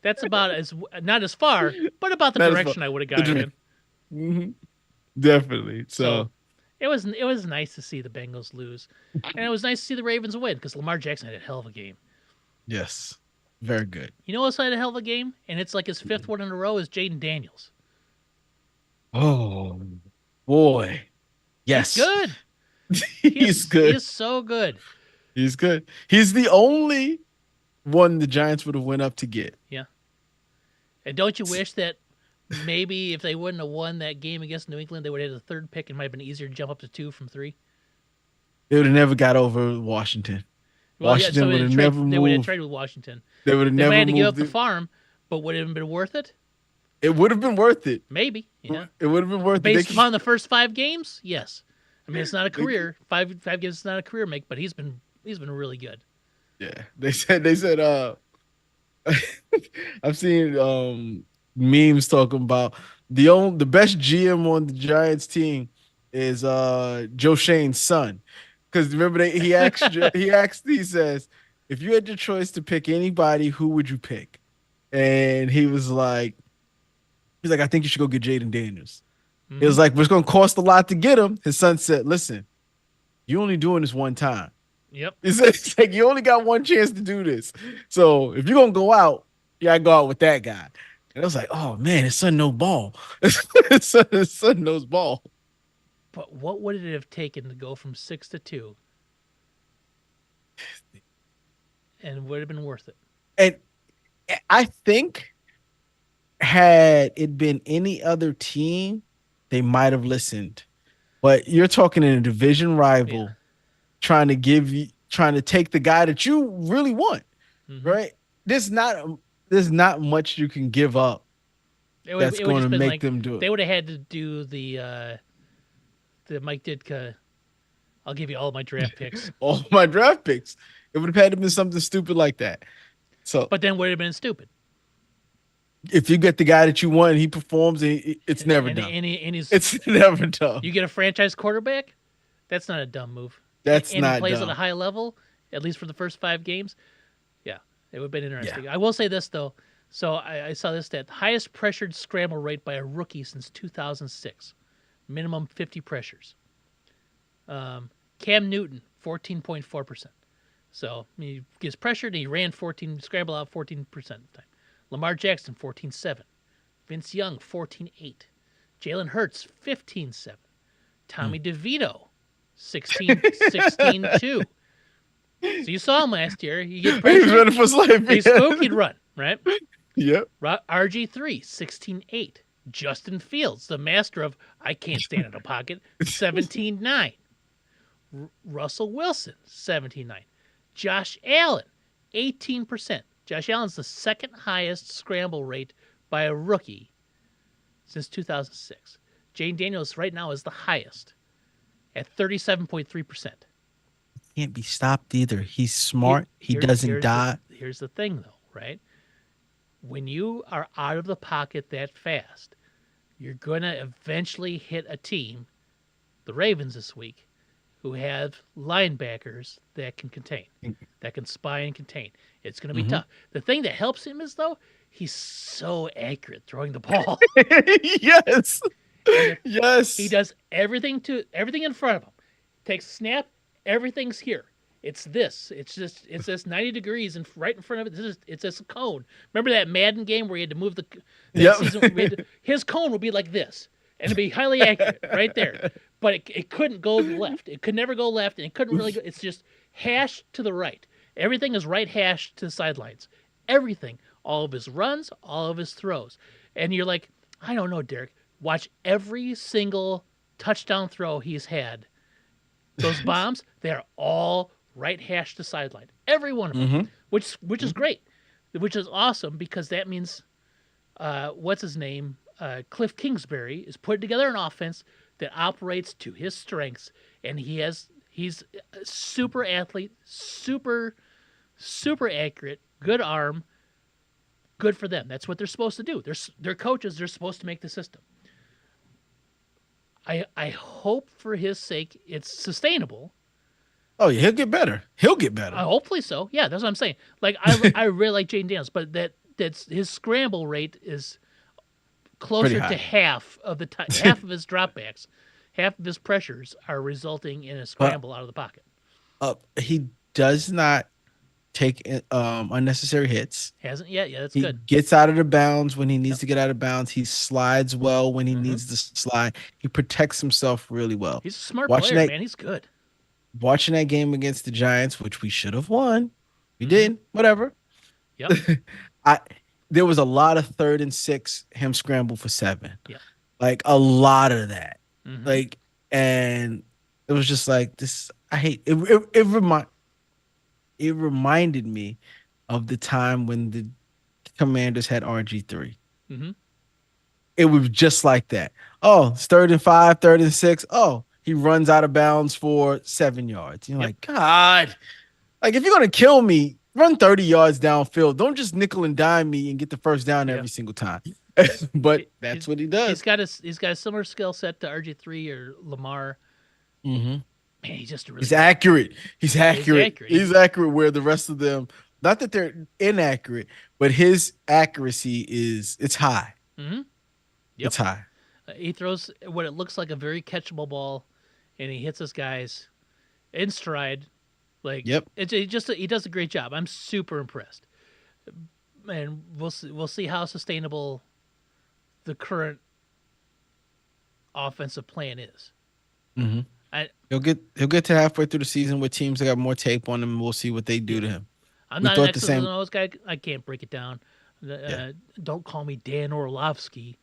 That's about as not as far, but about the That is fun. direction I would have The got it dream. in. Mhm. Definitely. So So it was nice to see the Bengals lose, and it was nice to see the Ravens win because Lamar Jackson had a hell of a game. yes, very good. You know who else had a hell of a game, and it's like his fifth one in a row is Jaden Daniels. Oh boy, He's yes, good. he's He good. is so good. He's good. He's the only one the Giants would have went up to get. Yeah. And don't you wish that maybe if they wouldn't have won that game against New England, they would have had the third pick and might have been easier to jump up to 2 from 3? They would have never got over Washington. Well, yeah, so Washington would have never they would have moved. traded with Washington. They would have They might never have to give up moved the it. farm, but would it have been worth it? It would have been worth it. Maybe. Yeah. It would have been worth Based it. upon the first 5 games, yes. I mean, it's not a They, career. Five games is not a career make, but he's been really good. yeah, they said I've seen memes talking about the best GM on the Giants team is Joe Shane's son. Because remember he says, if you had your choice to pick anybody, who would you pick? And he's like, I think you should go get Jaden Daniels. It Hmm. was like, but it's gonna cost a lot to get him. His son said, listen, you're only doing this one time. Yep. It's like you only got one chance to do this. So if you're gonna go out, you gotta go out with that guy. And I was like, oh man, his son knows ball. His son knows ball. But what would it have taken to go from 6 to 2, and would have been worth it? And I think had it been any other team, they might have listened. But you're talking in a division Yeah. rival trying to take the guy that you really want, Hmm. right? There's not much you can give up that's It would going just to been make like them do it. they would have had to do the Mike Ditka. I'll give you all my draft picks, All my draft picks. It would have had to be something stupid like that. So but then would have been stupid. if you get the guy that you want and he performs, it's never And done. he's It's never done. you get a franchise quarterback. That's not a dumb move. That's And he not plays at a done. high level, at least for the first 5 games. Yeah, it would have been interesting. I will say this though. So I saw this stat: highest pressured scramble rate by a rookie since 2006, minimum 50 pressures. Cam Newton, 14.4%. So he gets pressured and he ran 14, scramble out 14% of the time. Lamar Jackson, 14.7. Vince Young, 14.8. Jalen Hurts, 15.7. Tommy DeVito, 16.2. So you saw him last year. He gets He was pressured. running for his life. He spoke, he'd run, right? Yep. RG3, 16.8. Justin Fields, the master of I can't stand in a pocket, 17.9. Russell Wilson, 17.9. Josh Allen, 18%. Josh Allen's the second highest scramble rate by a rookie since 2006. Jane Daniels right now is the highest at 37.3%. Can't be stopped either. He's smart. He Here- doesn't here's die. Here's the thing, though, right? When you are out of the pocket that fast, you're going to eventually hit a team, the Ravens this week, who have linebackers that can contain, that can spy and contain. It's going to be tough. The thing that helps him is, though, he's so accurate throwing the ball. Yes. And Yes. he does everything in front of him. Takes a snap, everything's here. It's this. It's this 90 degrees and right in front of it. It's this cone. Remember that Madden game where you had to move the Yep. season? His cone would be like this, and it'd be highly accurate right there. But it couldn't go left. It could never go left, and it couldn't really go. It's just hash to the right. Everything is right hash to the sidelines. Everything. All of his runs, all of his throws. And you're like, I don't know, Derek. Watch every single touchdown throw he's had. Those bombs, they're all right hash to sideline. Every one of them. Which is great. Which is awesome because that means what's his name? Cliff Kingsbury is putting together an offense that operates to his strengths, and he's a super athlete, super accurate, good arm, good for them. That's what they're supposed to do. They're coaches. They're supposed to make the system. I hope for his sake it's sustainable. Oh yeah, he'll get better. He'll get better. Hopefully so. Yeah, that's what I'm saying. Like I really like Jaden Daniels, but that's his scramble rate is closer to half of half of his dropbacks, half of his pressures are resulting in a scramble out of the pocket. He does not take unnecessary hits. Hasn't yet. Yeah, that's he good. Gets out of the bounds when he needs to get out of bounds. He slides well when he needs to slide. He protects himself really well. He's a smart player, man. He's good. Watching that game against the Giants, which we should have won, we didn't. Whatever. Yep. There was a lot of 3rd and 6, him scramble for 7. Yeah. Like a lot of that. Like, and it was just like this. I hate it. It reminded me of the time when the Commanders had RG3. It was just like that. Oh, it's 3rd and 5, 3rd and 6. Oh, he runs out of bounds for 7 yards. You're like, God, like if you're gonna kill me, run 30 yards downfield. Don't just nickel and dime me and get the first down every single time. But that's what he does. He's got a similar skill set to RG3 or Lamar. Man, he's just really he's accurate. He's accurate. He's accurate where the rest of them, not that they're inaccurate, but his accuracy it's high. Yep. It's high. He throws what it looks like a very catchable ball, and he hits his guys in stride. Like, he does a great job. I'm super impressed, and we'll see how sustainable the current offensive plan is. He'll get to halfway through the season with teams that got more tape on him, and we'll see what they do to him. I'm not an X's and O's guy. I can't break it down. Don't call me Dan Orlovsky,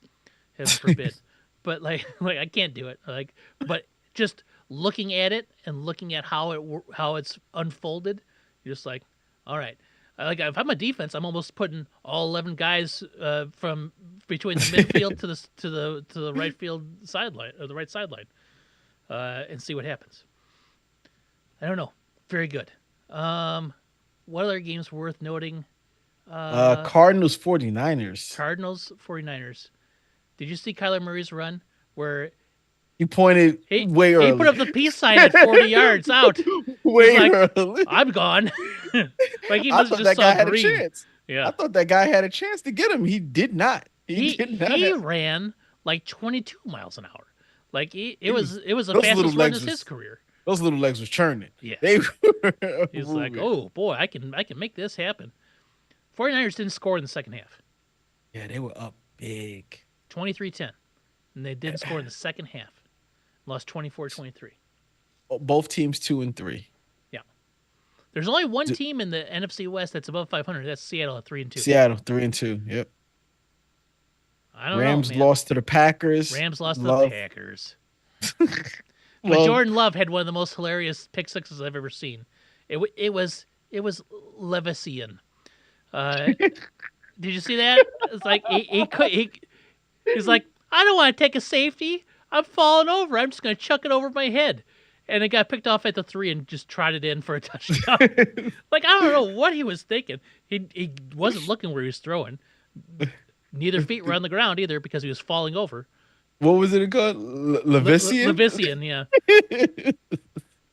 heaven forbid. But like I can't do it. But just looking at it and looking at how it's unfolded, you're just like, all right. Like if I'm a defense, I'm almost putting all 11 guys from between the midfield to the right field sideline or the right sideline, and see what happens. I don't know. Very good. What other games worth noting? Cardinals 49ers. Cardinals 49ers. Did you see Kyler Murray's run where he pointed way early? He put up the peace sign at 40 yards out. Way early. I'm gone. Like he I was thought just that guy so had green. a chance. Yeah. I thought that guy had a chance to get him. He did not. He ran like 22 miles an hour. Like it was the fastest run of his career. Those little legs was churning. Yeah. He's like, oh boy, I can make this happen. 49ers didn't score in the second half. Yeah, they were up big. 23-10. And they didn't score in the second half. Lost 24-23. Both teams 2-3. Yeah. There's only one team in the NFC West that's above 500. That's Seattle at 3-2. Seattle 3-2. Yep. I don't Rams know, man. lost to the Packers. Rams lost to the Packers. But Jordan Love had one of the most hilarious pick sixes I've ever seen. It was Levisian. Did you see that? It's like he's like, I don't want to take a safety. I'm falling over. I'm just going to chuck it over my head. And it got picked off at the 3 and just trotted in for a touchdown. Like, I don't know what he was thinking. He wasn't looking where he was throwing. Neither feet were on the ground either because he was falling over. What was it called? Levisian? Levisian, yeah.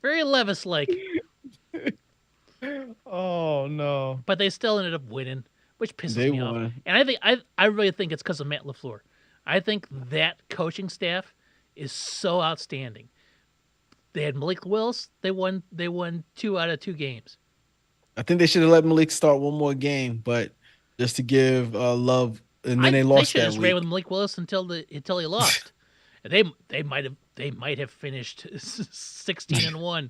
Very Levis-like. Oh, no. But they still ended up winning, which pisses me off. And I really think it's because of Matt LaFleur. I think that coaching staff is so outstanding. They had Malik Willis. They won 2 out of 2 games. I think they should have let Malik start one more game, but just to give Love, and then they lost that week. They should have ran with Malik Willis until he lost, They might have finished 16-1.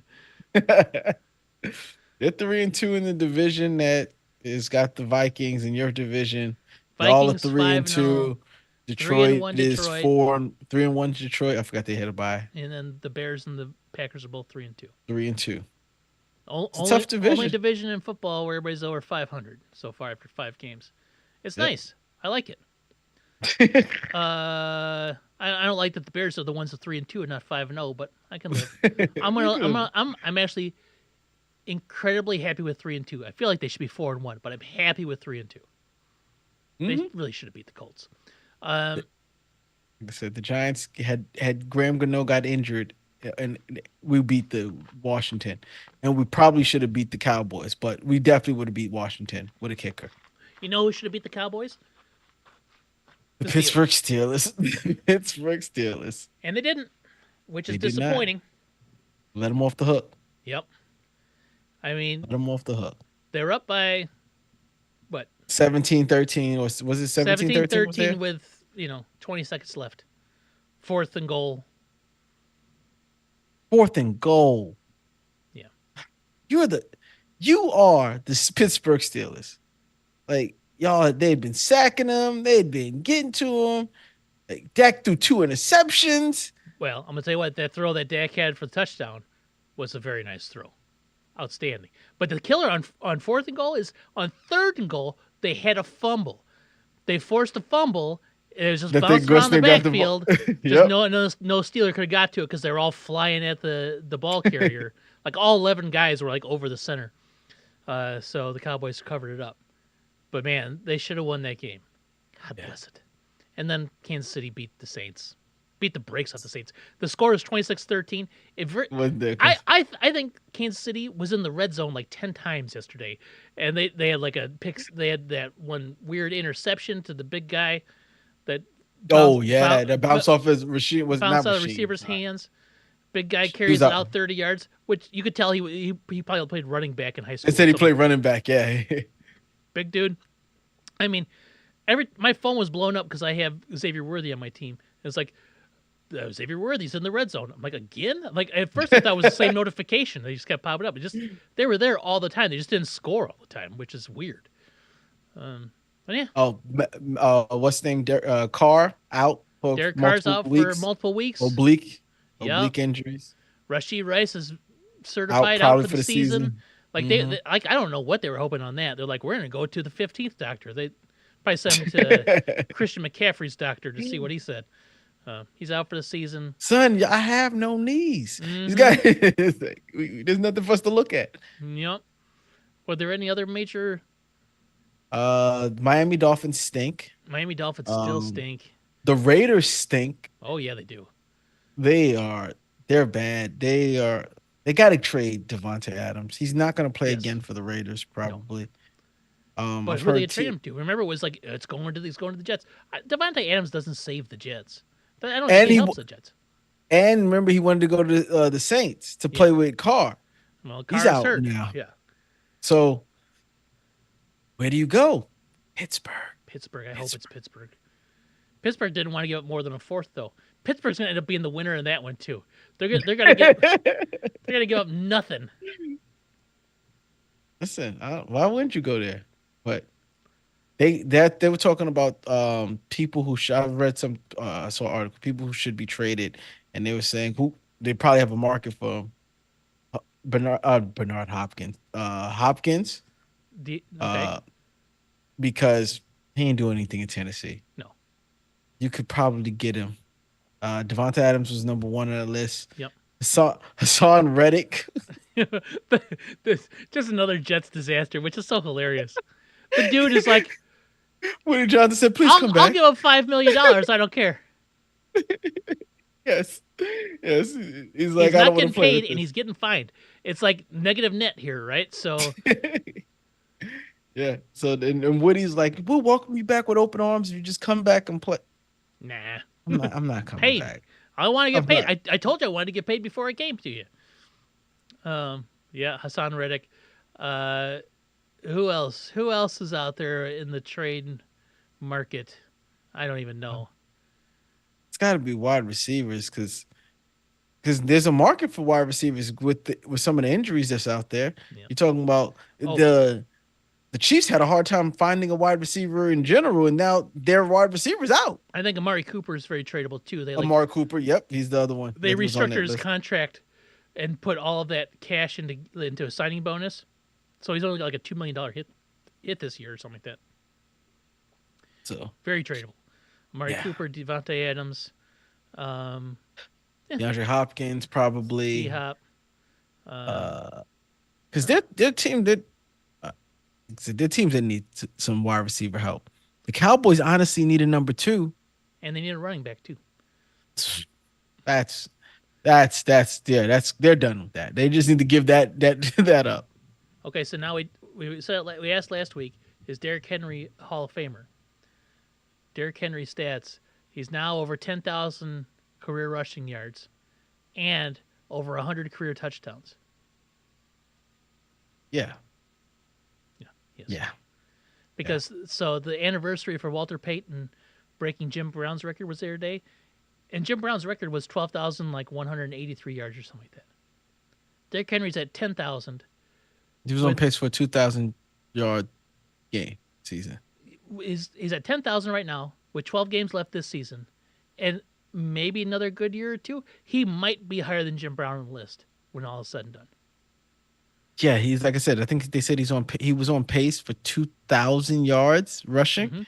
They're 3-2 in the division that is got the Vikings in your division. Y'all are Vikings three and 5-0, two. Detroit 3-1 is Detroit, 3-1 Detroit. I forgot they had a bye. and then the Bears and the Packers are both 3-2. 3-2. It's a Only tough only division. division in football where everybody's over 500 so far after 5 games. It's Yep. nice. I like it. I don't like that the Bears are the ones of 3-2 and not 5-0, but I can live. I'm actually incredibly happy with 3-2. I feel like they should be 4-1, but I'm happy with 3-2. They really should have beat the Colts. Like I said, the Giants had Graham Gano got injured, and we beat the Washington, and we probably should have beat the Cowboys, but we definitely would have beat Washington with a kicker. You know who should have beat the Cowboys? The The Steelers. Pittsburgh Steelers. Pittsburgh Steelers. And they didn't, which is They did not disappointing. let them off the hook. Yep. I mean, Let them off the hook. they're up by what? 17-13, or was it 17-13? 17-13 with, 20 seconds left. 4th and goal. Fourth and goal. Yeah. You are the Pittsburgh Steelers. Like, y'all, they'd been sacking them. They'd been getting to them. Like, Dak threw 2 interceptions. Well, I'm going to tell you what, that throw that Dak had for the touchdown was a very nice throw. Outstanding. But the killer on 4th and goal is on 3rd and goal, they had a fumble. They forced a fumble. It was just That bouncing they around the got the backfield. ball. Just Yep. no Steeler could have got to it because they were all flying at the ball carrier. Like all 11 guys were like over the center. So the Cowboys covered it up. But man, they should have won that game. God bless it. And then Kansas City beat the Saints. Beat the brakes off the Saints. The score is 26-13. I think Kansas City was in the red zone like 10 times yesterday. And they had like they had that one weird interception to the big guy that that bounced off his Rasheed was bounced not out of the Rasheed. receiver's hands. Big guy carries it out. out 30 yards, which you could tell he probably played running back in high school. They said he played running back. Yeah. Big dude. I mean, my phone was blown up because I have Xavier Worthy on my team. It's like, Xavier Worthy's in the red zone. I'm like, again? Like, at first I thought it was the same notification. They just kept popping up. They were there all the time. They just didn't score all the time, which is weird. But yeah. Oh, what's the name? Carr out for Derek Carr's out weeks. for multiple weeks. Oblique Yep. injuries. Rashee Rice is certified out for the season. Like they, I don't know what they were hoping on that. They're like, we're going to go to the 15th doctor. They probably sent him to Christian McCaffrey's doctor to see what he said. He's out for the season. Son, I have no knees. These guys, there's nothing for us to look at. Yep. Were there any other major? Miami Dolphins stink. Miami Dolphins still stink. The Raiders stink. Oh yeah, they do. They're bad. They got to trade Devontae Adams. He's not going to play again for the Raiders probably. No. But who they trade him to? Remember, it was like he's going to the Jets. Devontae Adams doesn't save the Jets. I don't think he helps the Jets. And remember, he wanted to go to the Saints to play with Carr. Well, Carr's out hurt now. Yeah. So where do you go? Pittsburgh. I hope it's Pittsburgh. Pittsburgh didn't want to give up more than a 4th, though. Pittsburgh's going to end up being the winner in that one too. They're going to give up nothing. Listen, why wouldn't you go there? But they were talking about people who I've read some article, people who should be traded, and they were saying they probably have a market for Bernard Hopkins. Hopkins. Okay. Because he ain't doing anything in Tennessee. No. You could probably get him. Devonta Adams was number 1 on the list. Yep. Hassan Reddick. Just another Jets disaster, which is so hilarious. The dude is like, Woody Johnson said, please come back. I'll give up $5 million. I don't care. Yes. He's like, he's I not don't getting play paid and he's getting fined. It's like negative net here, right? So yeah. So and Woody's like, we'll welcome you back with open arms if you just come back and play. Nah. I'm not coming paid. back. I want to get paid. I told you I wanted to get paid before I came to you. Yeah, Hassan Reddick. Who else? Who else is out there in the trade market? I don't even know. It's got to be wide receivers because there's a market for wide receivers with some of the injuries that's out there. Yeah. You're talking about Oh, the Chiefs had a hard time finding a wide receiver in general, and now their wide receivers out. I think Amari Cooper is very tradable too. Amari Cooper, yep, he's the other one They that was on restructured that his list. contract and put all of that cash into a signing bonus. So he's only got like a $2 million hit this year or something like that. So Very tradable. Amari yeah, Cooper, Devontae Adams, um, DeAndre Hopkins D probably, Hop. because their team that their teams that need some wide receiver help. The Cowboys honestly need a number two. And they need a running back too. That's that's yeah, that's they're done with that. They just need to give that that up. Okay, so now we asked last week, is Derrick Henry a Hall of Famer? Derrick Henry stats: he's now over 10,000 career rushing yards and over 100 career touchdowns. Yeah, Yeah, yes. yeah. Because so the anniversary for Walter Payton breaking Jim Brown's record was their day, and Jim Brown's record was 12,183 yards or something like that. Derrick Henry's at 10,000. He was on pace for a 2,000-yard game season. He's at 10,000 right now with 12 games left this season, and maybe another good year or two. He might be higher than Jim Brown on the list when all is said and done. Yeah, he's like I said. I think they said he was on pace for 2,000 yards rushing, Mm-hmm.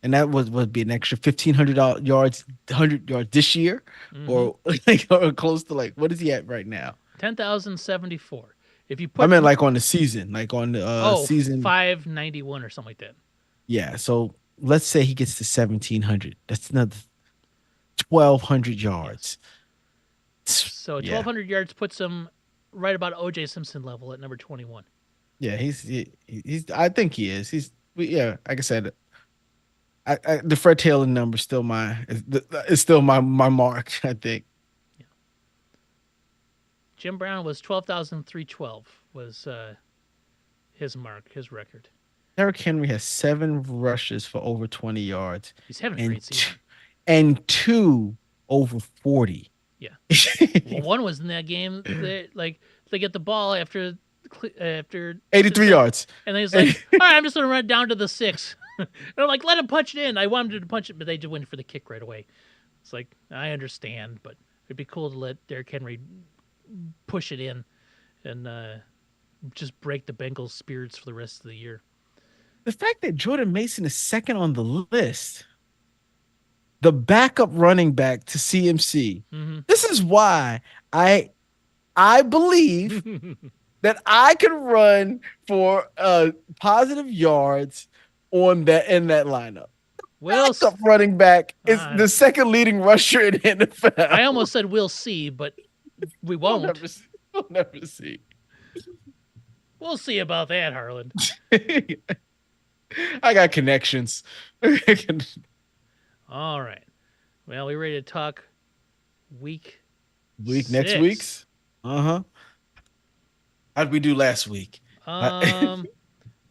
and that would be an extra 1,500 yards, 100 yards this year, Mm-hmm. or close to like what is he at right now? 10,074. If you I put meant like on the season, like on the oh season. 591 or something like that. Yeah, so let's say he gets to 1,700. That's another 1,200 Yes. yards. So Yeah, 1,200 yards puts him right about O.J. Simpson level at number 21. yeah. He's. I think he is. Yeah. Like I said, the Fred Taylor number still is still my mark. I think. Jim Brown was 12,312 was his mark, his record. Derrick Henry has 7 rushes for over 20 yards He's having a and great season. and 2 over 40. Yeah. Well, one was in that game that like they get the ball after 83 yards. and then he's like, "All right, I'm just gonna run it down to the 6." And I'm like, "Let him punch it in." I wanted him to punch it, but they just went for the kick right away. It's like I understand, but it'd be cool to let Derrick Henry push it in and just break the Bengals' spirits for the rest of the year. The fact that Jordan Mason is second on the list, the backup running back to CMC. Mm-hmm. This is why I believe that I can run for positive yards on that in that lineup. Well, Backup running back is the second leading rusher in the NFL. I almost said we'll see, but we won't. We'll never see. We'll see about that, Harland. I got connections. All right. Well, we ready to talk week Next 6? week's? Uh-huh. How'd we do last week?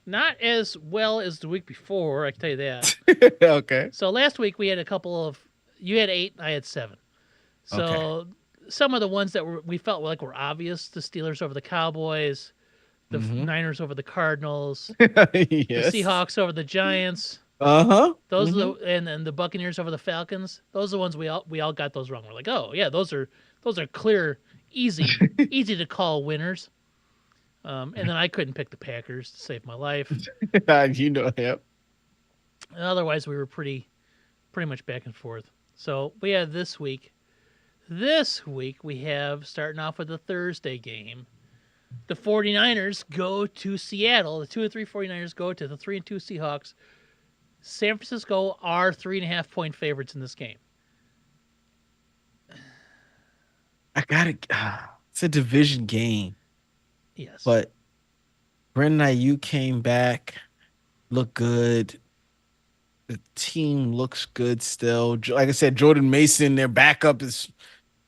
Not as well as the week before, I can tell you that. Okay. So last week we had a couple of you had 8, I had 7. So Okay. some of the ones that we felt like were obvious: the Steelers over the Cowboys, the Niners over the Cardinals, Yes. the Seahawks over the Giants. Uh-huh. Those are and the Buccaneers over the Falcons. Those are the ones we all got those wrong. We're like, oh yeah, those are clear, easy to call winners. And then I couldn't pick the Packers to save my life. You know him. Otherwise, we were pretty much back and forth. So we have this week. This week we have starting off with the Thursday game. The 49ers go to Seattle. The 2-3 49ers go to the 3-2 Seahawks. San Francisco are 3.5-point favorites in this game. I gotta. It's a division game, Yes, but Brandon Ayuk came back, looked good. The team looks good still. Like I said, Jordan Mason, their backup is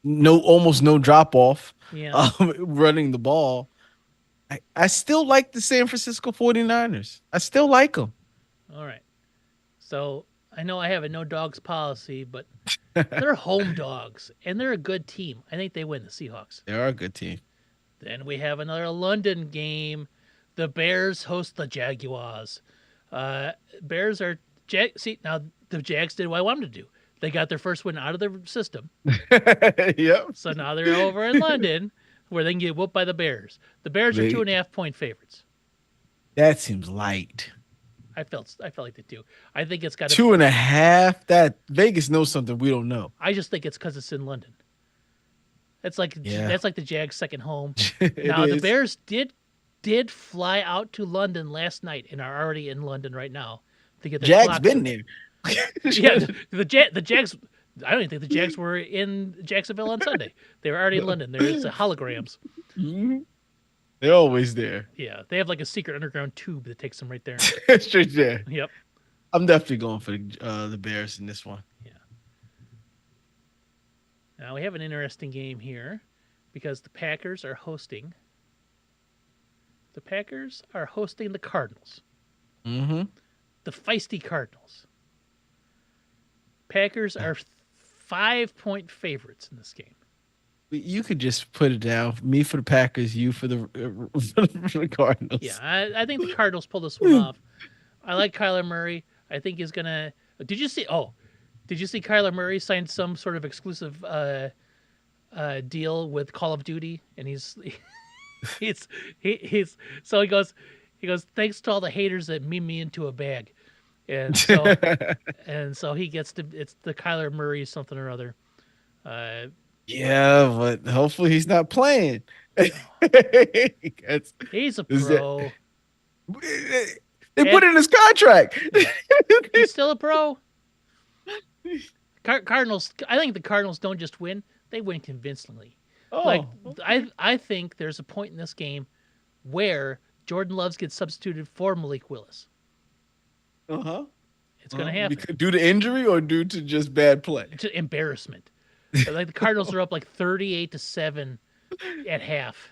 almost no drop off. Yeah. Running the ball. I still like the San Francisco 49ers. I still like them. All right. So I know I have a no dogs policy, but they're home dogs and they're a good team. I think they win the Seahawks. They are a good team. Then we have another London game. The Bears host the Jaguars. Bears are see now the Jags did what I wanted to do. They got their first win out of their system. Yep. So now they're over in London where they can get whooped by the Bears. The Bears are 2.5-point favorites. That seems light. I felt like they do. I think it's got 2.5. That Vegas knows something we don't know. I just think it's because it's in London. That's like the Jags' second home. Now the Bears did fly out to London last night and are already in London right now to get their Jags been there. Yeah, the Jags. I don't even think the Jags were in Jacksonville on Sunday. They were already in London. There's holograms. Mm-hmm. They're always there. Yeah, they have like a secret underground tube that takes them right there. Straight there. Yep. I'm definitely going for the Bears in this one. Yeah. Now we have an interesting game here because the Packers are hosting. The Packers are hosting the Cardinals. Mm-hmm. The feisty Cardinals. Packers are 5-point favorites in this game. You could just put it down. Me for the Packers, you for the, for the Cardinals. Yeah, I think the Cardinals pull this one off. I like Kyler Murray. I think he's gonna. Did you see Kyler Murray signed some sort of exclusive deal with Call of Duty, and he's so he goes thanks to all the haters that meme me into a bag, and so he gets to it's the Kyler Murray something or other. Yeah, but hopefully he's not playing. He's a pro. They put it in his contract. He's still a pro. Cardinals. I think the Cardinals don't just win; they win convincingly. Oh, like okay. I think there's a point in this game where Jordan Love gets substituted for Malik Willis. Uh-huh. It's going to happen. Due to injury or due to just bad play? To embarrassment. Like the Cardinals are up like 38-7 at half.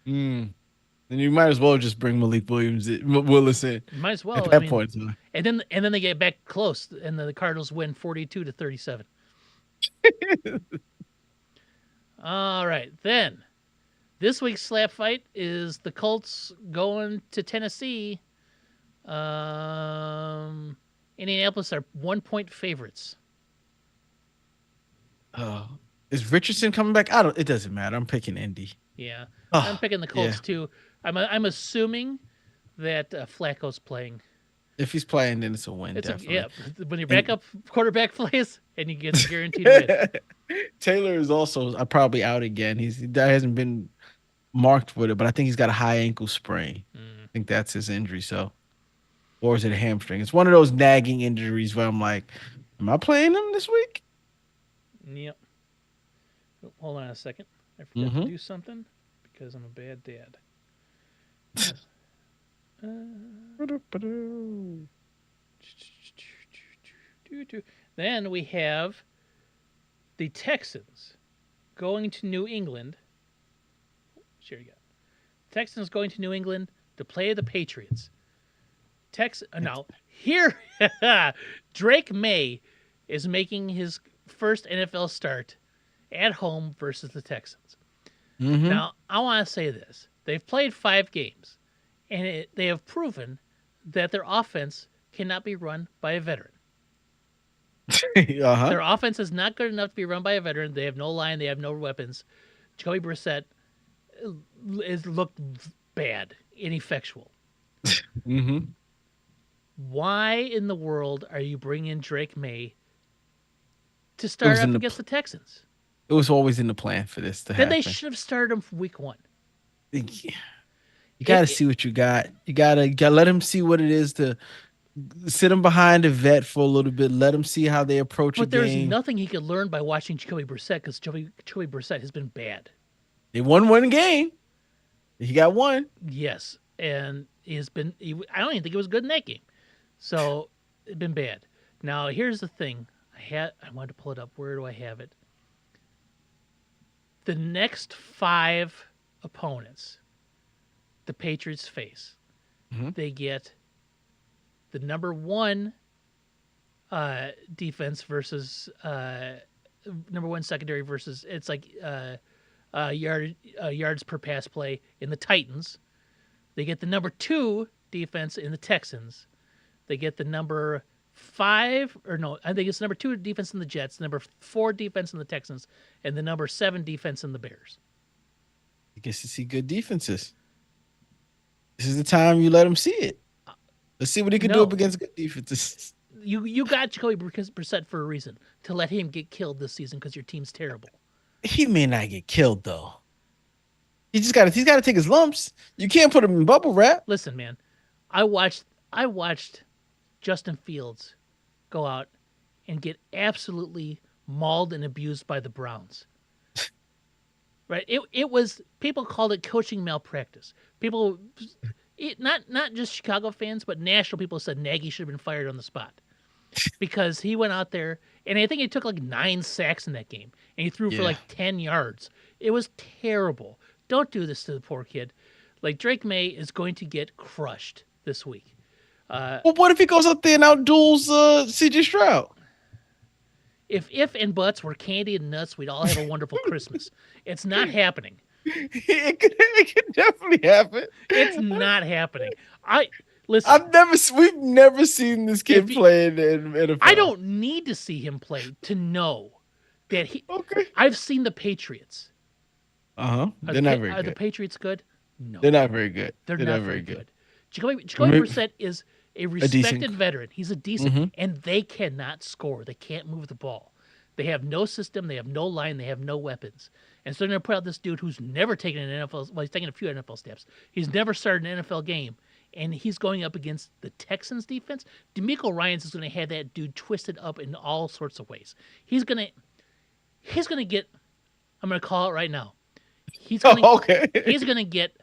Then you might as well just bring Willis in. Might as well At that point. And then they get back close, and the Cardinals win 42-37. All right, then this week's slap fight is the Colts going to Tennessee. Indianapolis are 1-point favorites. Is Richardson coming back? It doesn't matter. I'm picking Indy. Yeah, I'm picking the Colts too. I'm assuming that Flacco's playing. If he's playing, then it's a win. Definitely. When your backup quarterback plays, and you get a guaranteed win. Taylor is also probably out again. He hasn't been marked with it, but I think he's got a high ankle sprain. I think that's his injury. So, or is it a hamstring? It's one of those nagging injuries where I'm like, am I playing him this week? Yep. Oh, hold on a second. I forgot to do something because I'm a bad dad. Then we have the Texans going to New England. Sure, you got Texans going to New England to play the Patriots. Now here, Drake May is making his first NFL start at home versus the Texans. Now, I want to say this. They've played 5 games, and they have proven that their offense cannot be run by a veteran. Their offense is not good enough to be run by a veteran. They have no line. They have no weapons. Jacoby Brissett has looked bad, ineffectual. Why in the world are you bringing Drake May to start up against the Texans? It was always in the plan for this to happen. Then they should have started him from week 1. You got to see what you got. You got to let him see what it is to sit him behind a vet for a little bit. Let him see how they approach a game. But there's nothing he could learn by watching Jacoby Brissett because Jacoby Brissett has been bad. They won one game. He got one. Yes, and I don't even think he was good in that game. So it's been bad. Now here's the thing. I wanted to pull it up. Where do I have it? The next 5 opponents the Patriots face, they get the number 1 defense versus number one secondary versus it's like yards per pass play in the Titans. They get the number two defense in the Texans. They get the number five, or no, I think it's number two defense in the Jets, number four defense in the Texans, and the number seven defense in the Bears. I guess you see good defenses. This is the time you let them see it. Let's see what he can do up No, against good defenses. you got Jacoby Brissett for a reason to let him get killed this season because your team's terrible. He may not get killed though. He's got to take his lumps. You can't put him in bubble wrap. Listen, man, I watched Justin Fields go out and get absolutely mauled and abused by the Browns. Right? It was, people called it coaching malpractice. People, not just Chicago fans, but national people said Nagy should have been fired on the spot because he went out there and I think he took like 9 sacks in that game and he threw for like 10 yards. It was terrible. Don't do this to the poor kid. Like Drake May is going to get crushed this week. Well, what if he goes out there and outduels CJ Stroud? If and buts were candy and nuts, we'd all have a wonderful Christmas. It's not happening. It could definitely happen. It's not happening. Listen. We've never seen this kid play in NFL. I don't need to see him play to know that he. Okay. I've seen the Patriots. They're not very good. Are the Patriots good? No. They're not very good. They're not very good. Jacoby Brissett is a respected veteran. He's a decent, and they cannot score. They can't move the ball. They have no system. They have no line. They have no weapons. And so they're going to put out this dude who's never taken an NFL. Well, he's taken a few NFL steps. He's never started an NFL game, and he's going up against the Texans defense. DeMeco Ryans is going to have that dude twisted up in all sorts of ways. He's going to get. I'm going to call it right now. He's going to get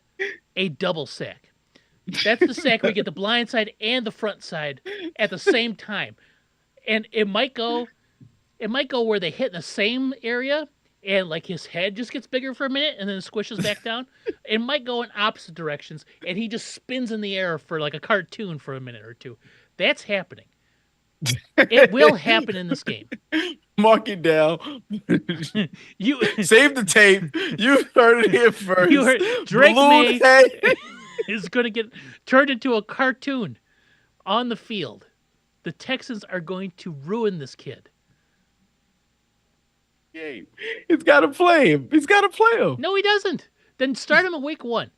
a double sack. That's the sack where you get the blind side and the front side at the same time. And it might go where they hit in the same area and like his head just gets bigger for a minute and then squishes back down. It might go in opposite directions and he just spins in the air for like a cartoon for a minute or two. That's happening. It will happen in this game. Mark it down. You save the tape. You heard it here first. You heard Drake May is going to get turned into a cartoon on the field. The Texans are going to ruin this kid. He's got to play him. No, he doesn't. Then start him in week 1.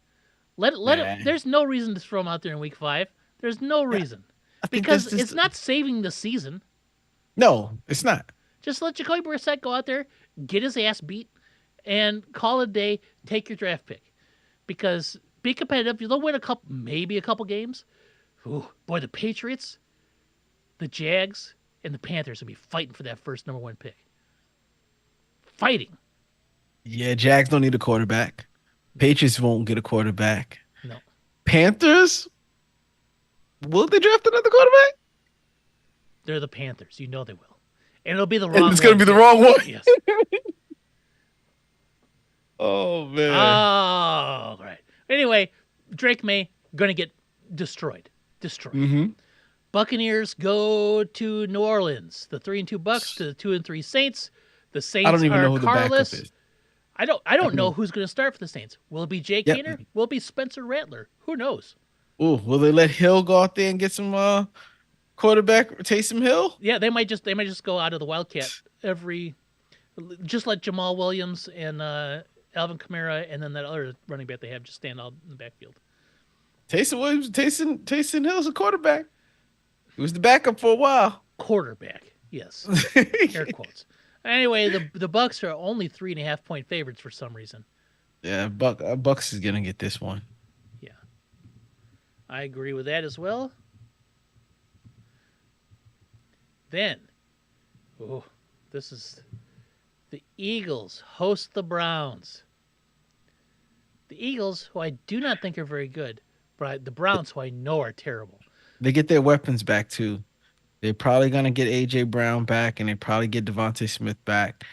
Let him. There's no reason to throw him out there in week 5. There's no reason. Because it's not saving the season. No, it's not. Just let Jacoby Brissett go out there, get his ass beat, and call it a day. Take your draft pick. Because be competitive. You'll win maybe a couple games. Ooh, boy, the Patriots, the Jags, and the Panthers will be fighting for that first number 1 pick. Fighting. Yeah, Jags don't need a quarterback. Patriots won't get a quarterback. No. Panthers? Will they draft another quarterback? They're the Panthers. You know they will. And it'll be the wrong one. It's going to be the wrong one. Yes. Oh, man. Oh, right. Anyway, Drake May going to get destroyed. Mm-hmm. Buccaneers go to New Orleans. The 3-2 Bucks to the 2-3 Saints. The Saints I don't even are know who the backup Carless. is. I don't know who's going to start for the Saints. Will it be Jay Kaner? Will it be Spencer Rattler? Who knows? Ooh, will they let Hill go out there and get some quarterback, Taysom Hill? Yeah, they might just go out of the Wildcat just let Jamal Williams and Alvin Kamara and then that other running back they have just stand out in the backfield. Taysom Hill's a quarterback. He was the backup for a while. Quarterback, yes. Air quotes. Anyway, the Bucks are only 3.5-point favorites for some reason. Yeah, Bucks is gonna get this one. Yeah, I agree with that as well. Then, this is the Eagles host the Browns. The Eagles, who I do not think are very good, but the Browns, who I know are terrible. They get their weapons back too. They're probably gonna get A.J. Brown back, and they probably get Devontae Smith back.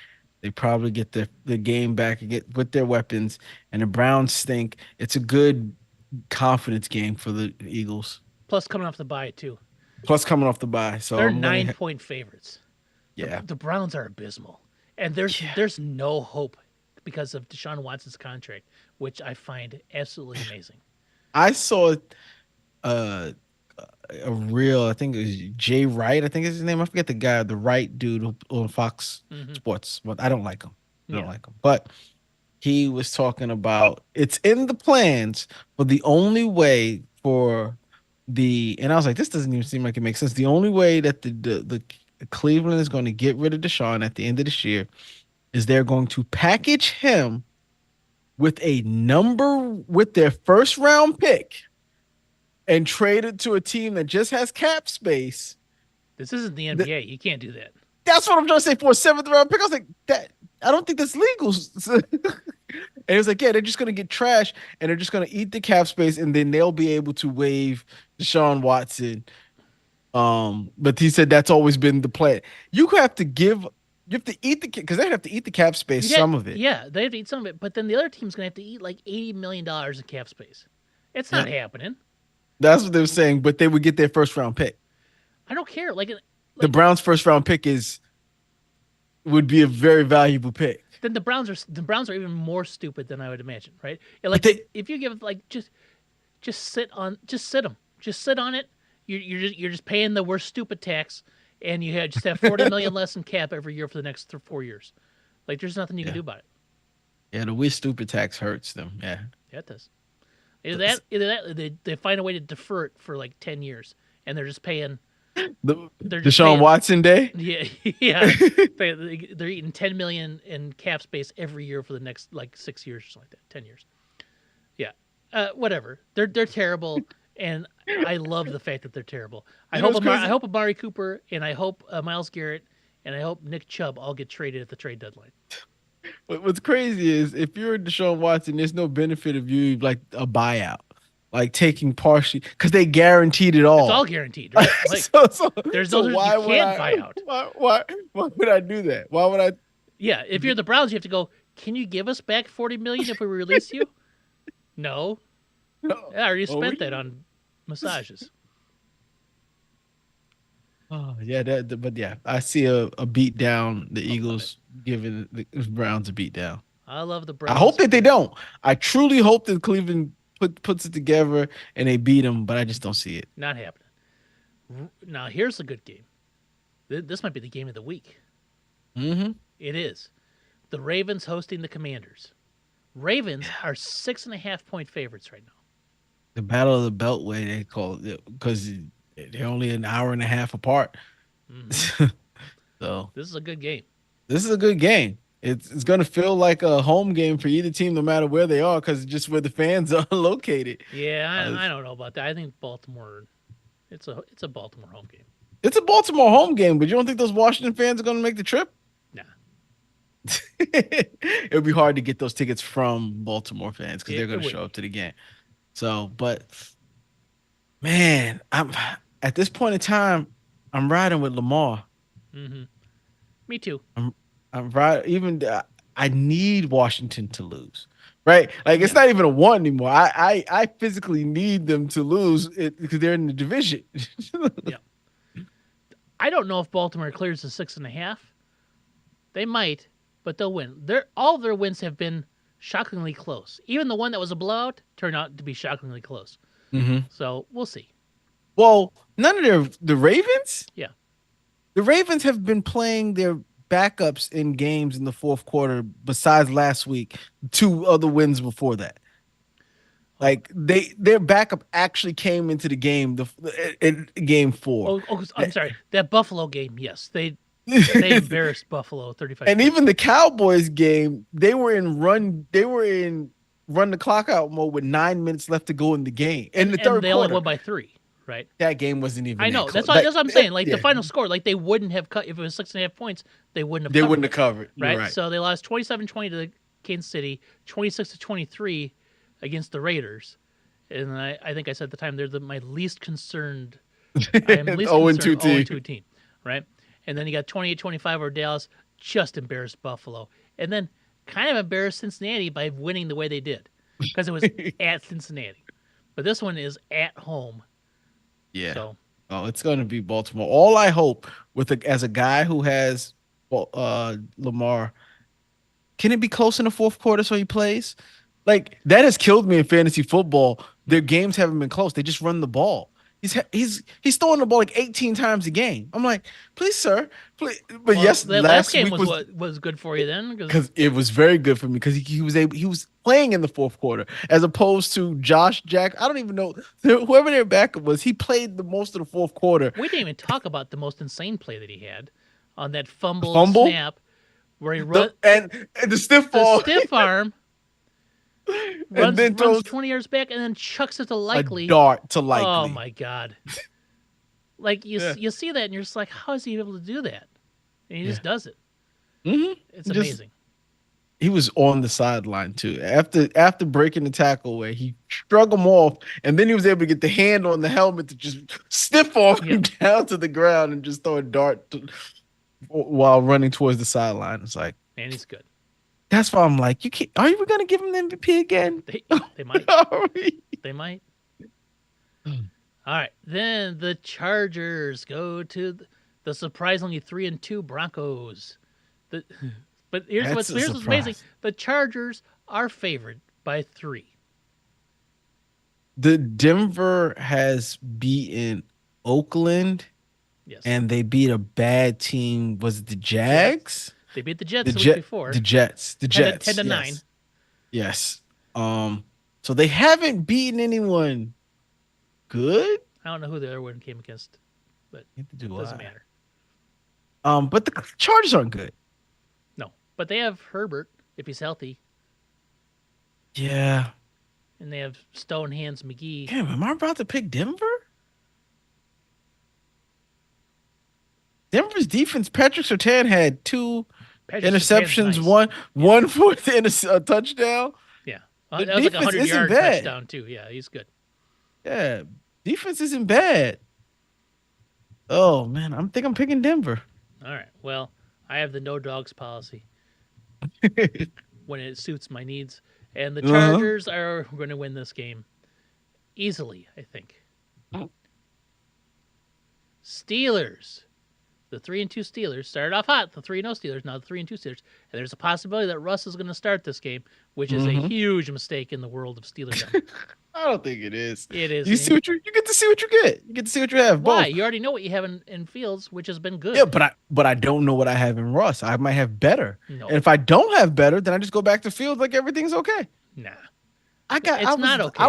They probably get the game back with their weapons. And the Browns stink. It's a good confidence game for the Eagles. Plus, coming off the bye too. plus coming off the bye. So They're I'm gonna, 9-point favorites. The yeah, the Browns are abysmal, and yeah. there's no hope because of Deshaun Watson's contract, which I find absolutely amazing. I saw uh, a real, I think it was Jay Wright, I think is his name. I forget the guy, the Wright dude on Fox Hmm. Sports. But I don't like him. I don't Yeah, like him. But he was talking about it's in the plans, but the only way for and I was like, this doesn't even seem like it makes sense. The only way that the Cleveland is going to get rid of Deshaun at the end of this year is they're going to package him with a number with their first round pick and trade it to a team that just has cap space. this isn't the Th- NBA. You can't do that. That's what I'm trying to say for a seventh round pick. I was like, that I don't think that's legal. And it was like, yeah, they're just gonna get trash and they're just gonna eat the cap space and then they'll be able to waive Deshaun Watson. But he said that's always been the plan. You have to give, you have to eat the because they have to eat the cap space, Yeah, some of it. yeah, they have to eat some of it, but then the other team's gonna have to eat like $80 million in cap space. It's Yeah, not happening. that's what they were saying. But they would get their first round pick. I don't care. The Like Browns' first round pick would be a very valuable pick. then the Browns are even more stupid than I would imagine, right? Yeah, But like they if you give like just sit them, just sit on it. You're just paying the worst stupid tax, and just have 40 million less in cap every year for the next 4 years. Like there's nothing you can yeah. do about it. Yeah, the weird stupid tax hurts them. Yeah. Yeah, it does. Either that, or they find a way to defer it for like 10 years, and they're just paying. The They're just Deshaun paying. Watson day. Yeah, yeah. They're eating 10 million in cap space every year for the next like 6 years or something like that. 10 years. Yeah. Whatever. They're terrible, and I love the fact that they're terrible. I You know hope what's crazy? I hope Amari Cooper and I hope Miles Garrett and I hope Nick Chubb all get traded at the trade deadline. What's crazy is if you're Deshaun Watson, there's no benefit of you like a buyout, like taking partially because they guaranteed it It's all all. guaranteed, right? Like so, so, there's so no you why would can't I? buy out. Why would I do that? Why would I? Yeah, if you're the Browns, you have to go. Can you give us back 40 million if we release you? No, No. I already Oh, spent that on massages. oh yeah, but yeah, I see a beat down. The I love it. Eagles giving the Browns a beat down. I love the I hope Browns. that they don't. I truly hope that Cleveland puts it together and they beat them, but I just don't see it. Not happening. Now here's a good game. This might be the game of the week. Mm-hmm. It is. The Ravens hosting the Commanders. Ravens are 6.5-point favorites right now. The Battle of the Beltway they call it because they're only an hour and a half apart. Hmm. So This is a good game. this is a good game. It's gonna feel like a home game for either team, no matter where they are, because just where the fans are located. Yeah, Uh, I don't know about that. I think Baltimore. It's a Baltimore home game. it's a Baltimore home game, but you don't think those Washington fans are gonna make the trip? Nah, It would be hard to get those tickets from Baltimore fans because they're it gonna would show be. up to the game. So, but man, I'm at this point in time, I'm riding with Lamar. Hmm. Me too. I'm I'm right. Even I need Washington to lose, right? Like it's Yeah, not even a one anymore. I physically need them to lose it because they're in the division. yeah. I don't know if Baltimore clears the 6.5. They might, but they'll win. All of their wins have been shockingly close. Even the one that was a blowout turned out to be shockingly close. Hmm. So we'll see. Well, none of the Ravens. Yeah. The Ravens have been playing their backups in games in the fourth quarter. Besides last week, two other wins before that. Oh, Like their backup actually came into the game in game four. I'm sorry. That Buffalo game, yes, they embarrassed Buffalo 35. And even the Cowboys game, they were in run the clock out mode with 9 minutes left to go in the game. In the and third they only quarter. won by 3, right? That game wasn't even I that know. close. That's what I'm saying. Like the Yeah, final score, like they wouldn't have cut if it was 6.5 points. They wouldn't have. they Covered wouldn't have it, covered. You're right? right. So they lost 27-20 to Kansas City, 26-23 against the Raiders, and I think I said at the time they're my least concerned. I am least 0-2 concerned. team. 0-2 team, right? And then you got 28-25 over Dallas, just embarrassed Buffalo, and then kind of embarrassed Cincinnati by winning the way they did because it was at Cincinnati, but this one is at home. Yeah. So Oh, it's going to be Baltimore. All I hope as a guy who has Lamar, can it be close in the fourth quarter so he plays? Like that has killed me in fantasy football. Their games haven't been close. They just run the ball. He's throwing the ball like 18 times a game. I'm like, please, sir, please. But Well, yes, that last last game week was was what was good for you then, because because it was very good for me because he was playing in the fourth quarter as opposed to Josh Jack. I don't even know whoever their backup was. He played the most of the fourth quarter. we didn't even talk about the most insane play that he had on that The fumbled fumble, snap where he run and the stiff the ball, stiff arm and then runs throws 20 yards back and then chucks it to a Likely. dart to Oh Likely. my god! Like Yeah, you see that and you're just like, how is he able to do that? And he yeah. just does it. It's Just amazing. he was on the sideline too. After breaking the tackle where he struck him off, and then he was able to get the hand on the helmet to just stiff arm Yeah, him down to the ground and just throw a dart while running towards the sideline. It's like and he's good. that's why I'm like, you can't. Are you gonna give him the MVP again? They might. Are we? They might. All right. Then the Chargers go to the surprisingly 3-2 Broncos. The, but That's a here's what's amazing. surprise. The Chargers are favored by 3. The Denver has beaten Oakland, Yes. and they beat a bad team. Was it the Jets. Jags? They beat the Jets The the week Jet, before. the Jets, the 10 to, Jets. 10 to 9. Yes, yes. So they haven't beaten anyone good. I don't know who the other one came against, but Neither do doesn't I. matter. But the Chargers aren't good. No. But they have Herbert if he's healthy, Yeah. and they have Stone Hands McGee. Damn, am I about to pick Denver? Denver's defense. Patrick Surtain had two Patrick Surtain's interceptions, nice. one for a touchdown. Yeah. The That was like a defense 100 isn't yard bad. touchdown, too. Yeah, he's good. Yeah, defense isn't bad. Oh man, think I'm picking Denver. All right. Well, I have the no dogs policy when it suits my needs. And the Uh-huh. Chargers are going to win this game easily, I think. Steelers. The 3-2 Steelers started off hot. The 3-0 Steelers, now the 3-2 Steelers. And there's a possibility that Russ is going to start this game, which is a huge mistake in the world of Steelers. I don't think it is. It is. You see what you get to see what you get. You get to see what you have. Why? Both. You already know what you have in Fields, which has been good. Yeah, but I don't know what I have in Russ. I might have better. No. And if I don't have better, then I just go back to Fields like everything's okay. Nah. I was not okay.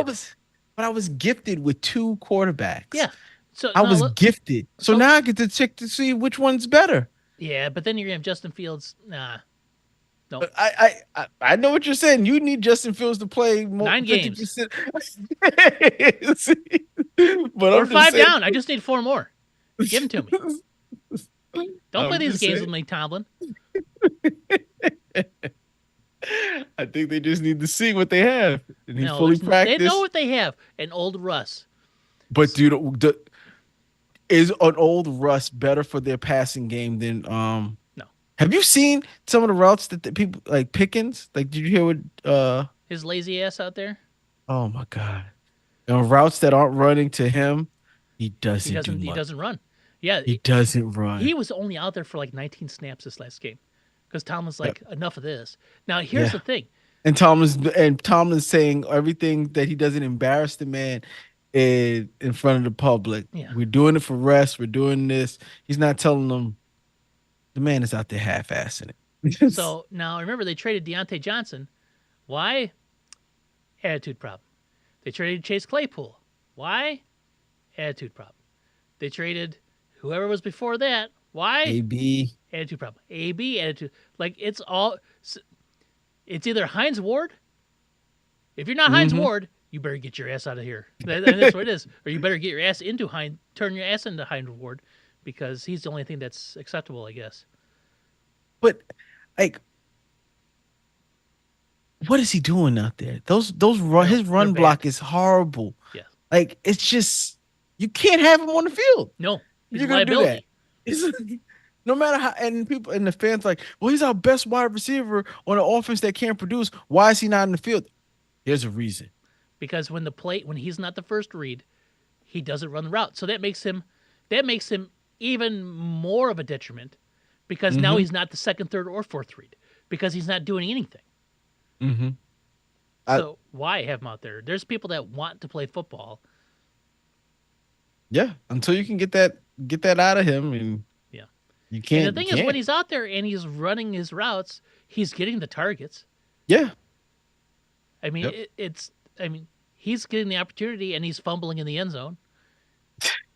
I was gifted with two quarterbacks. Yeah. So I was gifted. So now I get to check to see which one's better. Yeah, but then you're gonna have Justin Fields. Nah. No. But I know what you're saying. You need Justin Fields to play more 9 games. 50%. But Or I'm just 5 saying, down. I just need 4 more. Give them to me. Don't play I'm these just games saying. with me, Tomlin. I think they just need to see what they have. And he No, fully they practiced. know what they have. An old Russ. But dude, is an old Russ better for their passing game than No. have you seen some of the routes that the people like Pickens? Like, did you hear what His lazy ass out there. oh my god. And routes that aren't running to him, he doesn't, He doesn't. do He much. doesn't run. Yeah. He doesn't run. He was only out there for like 19 snaps this last game, because Tomlin's like, enough of this. Now here's the thing. And Tomlin's saying everything that he doesn't embarrass the man in front of the public. Yeah. We're doing it for rest. We're doing this. He's not telling them the man is out there half-assing it. So now remember they traded Deontay Johnson. Why? Attitude problem. They traded Chase Claypool. Why? Attitude problem. They traded whoever was before that. Why? AB. Attitude problem. AB attitude. Like it's either Hines Ward. If you're not Hines Ward, you better get your ass out of here. And that's what it is. Or you better get your ass into turn your ass into Hines Ward, because he's the only thing that's acceptable, I guess. But like, what is he doing out there? His run bad. block is horrible. Yeah. Like, it's just you can't have him on the field. No. He's You're a gonna do liability. that. No matter how, and people and the fans like, well, he's our best wide receiver on an offense that can't produce. Why is he not in the field? There's a reason. Because when he's not the first read, he doesn't run the route. So that makes him that makes him even more of a detriment because now Mm-hmm. he's not the second, third, or fourth read because he's not doing anything. Mm-hmm. I So why have him out there? There's people that want to play football. Yeah, until you can get that out of him, and Yeah. you And the can't. You thing is, when can't. he's out there and he's running his routes, he's getting the targets. Yeah. I mean, Yep. I mean, he's getting the opportunity and he's fumbling in the end zone.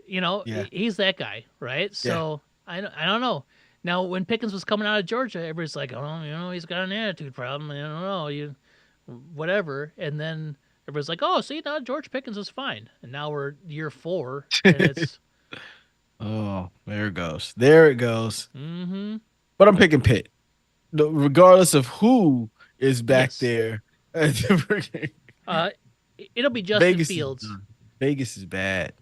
You know, Yeah. he's that guy, right? Yeah. So I don't know. Now, when Pickens was coming out of Georgia, everybody's like, oh, he's got an attitude problem. I don't know, whatever. And then everybody's like, oh, see, now George Pickens is fine. And now we're year 4, and it's, Oh, there it goes. There it goes. mm-hmm, But I'm picking Pitt, regardless of who is back yes. there. Uh, it'll be Justin Vegas is Fields. done. Vegas is bad,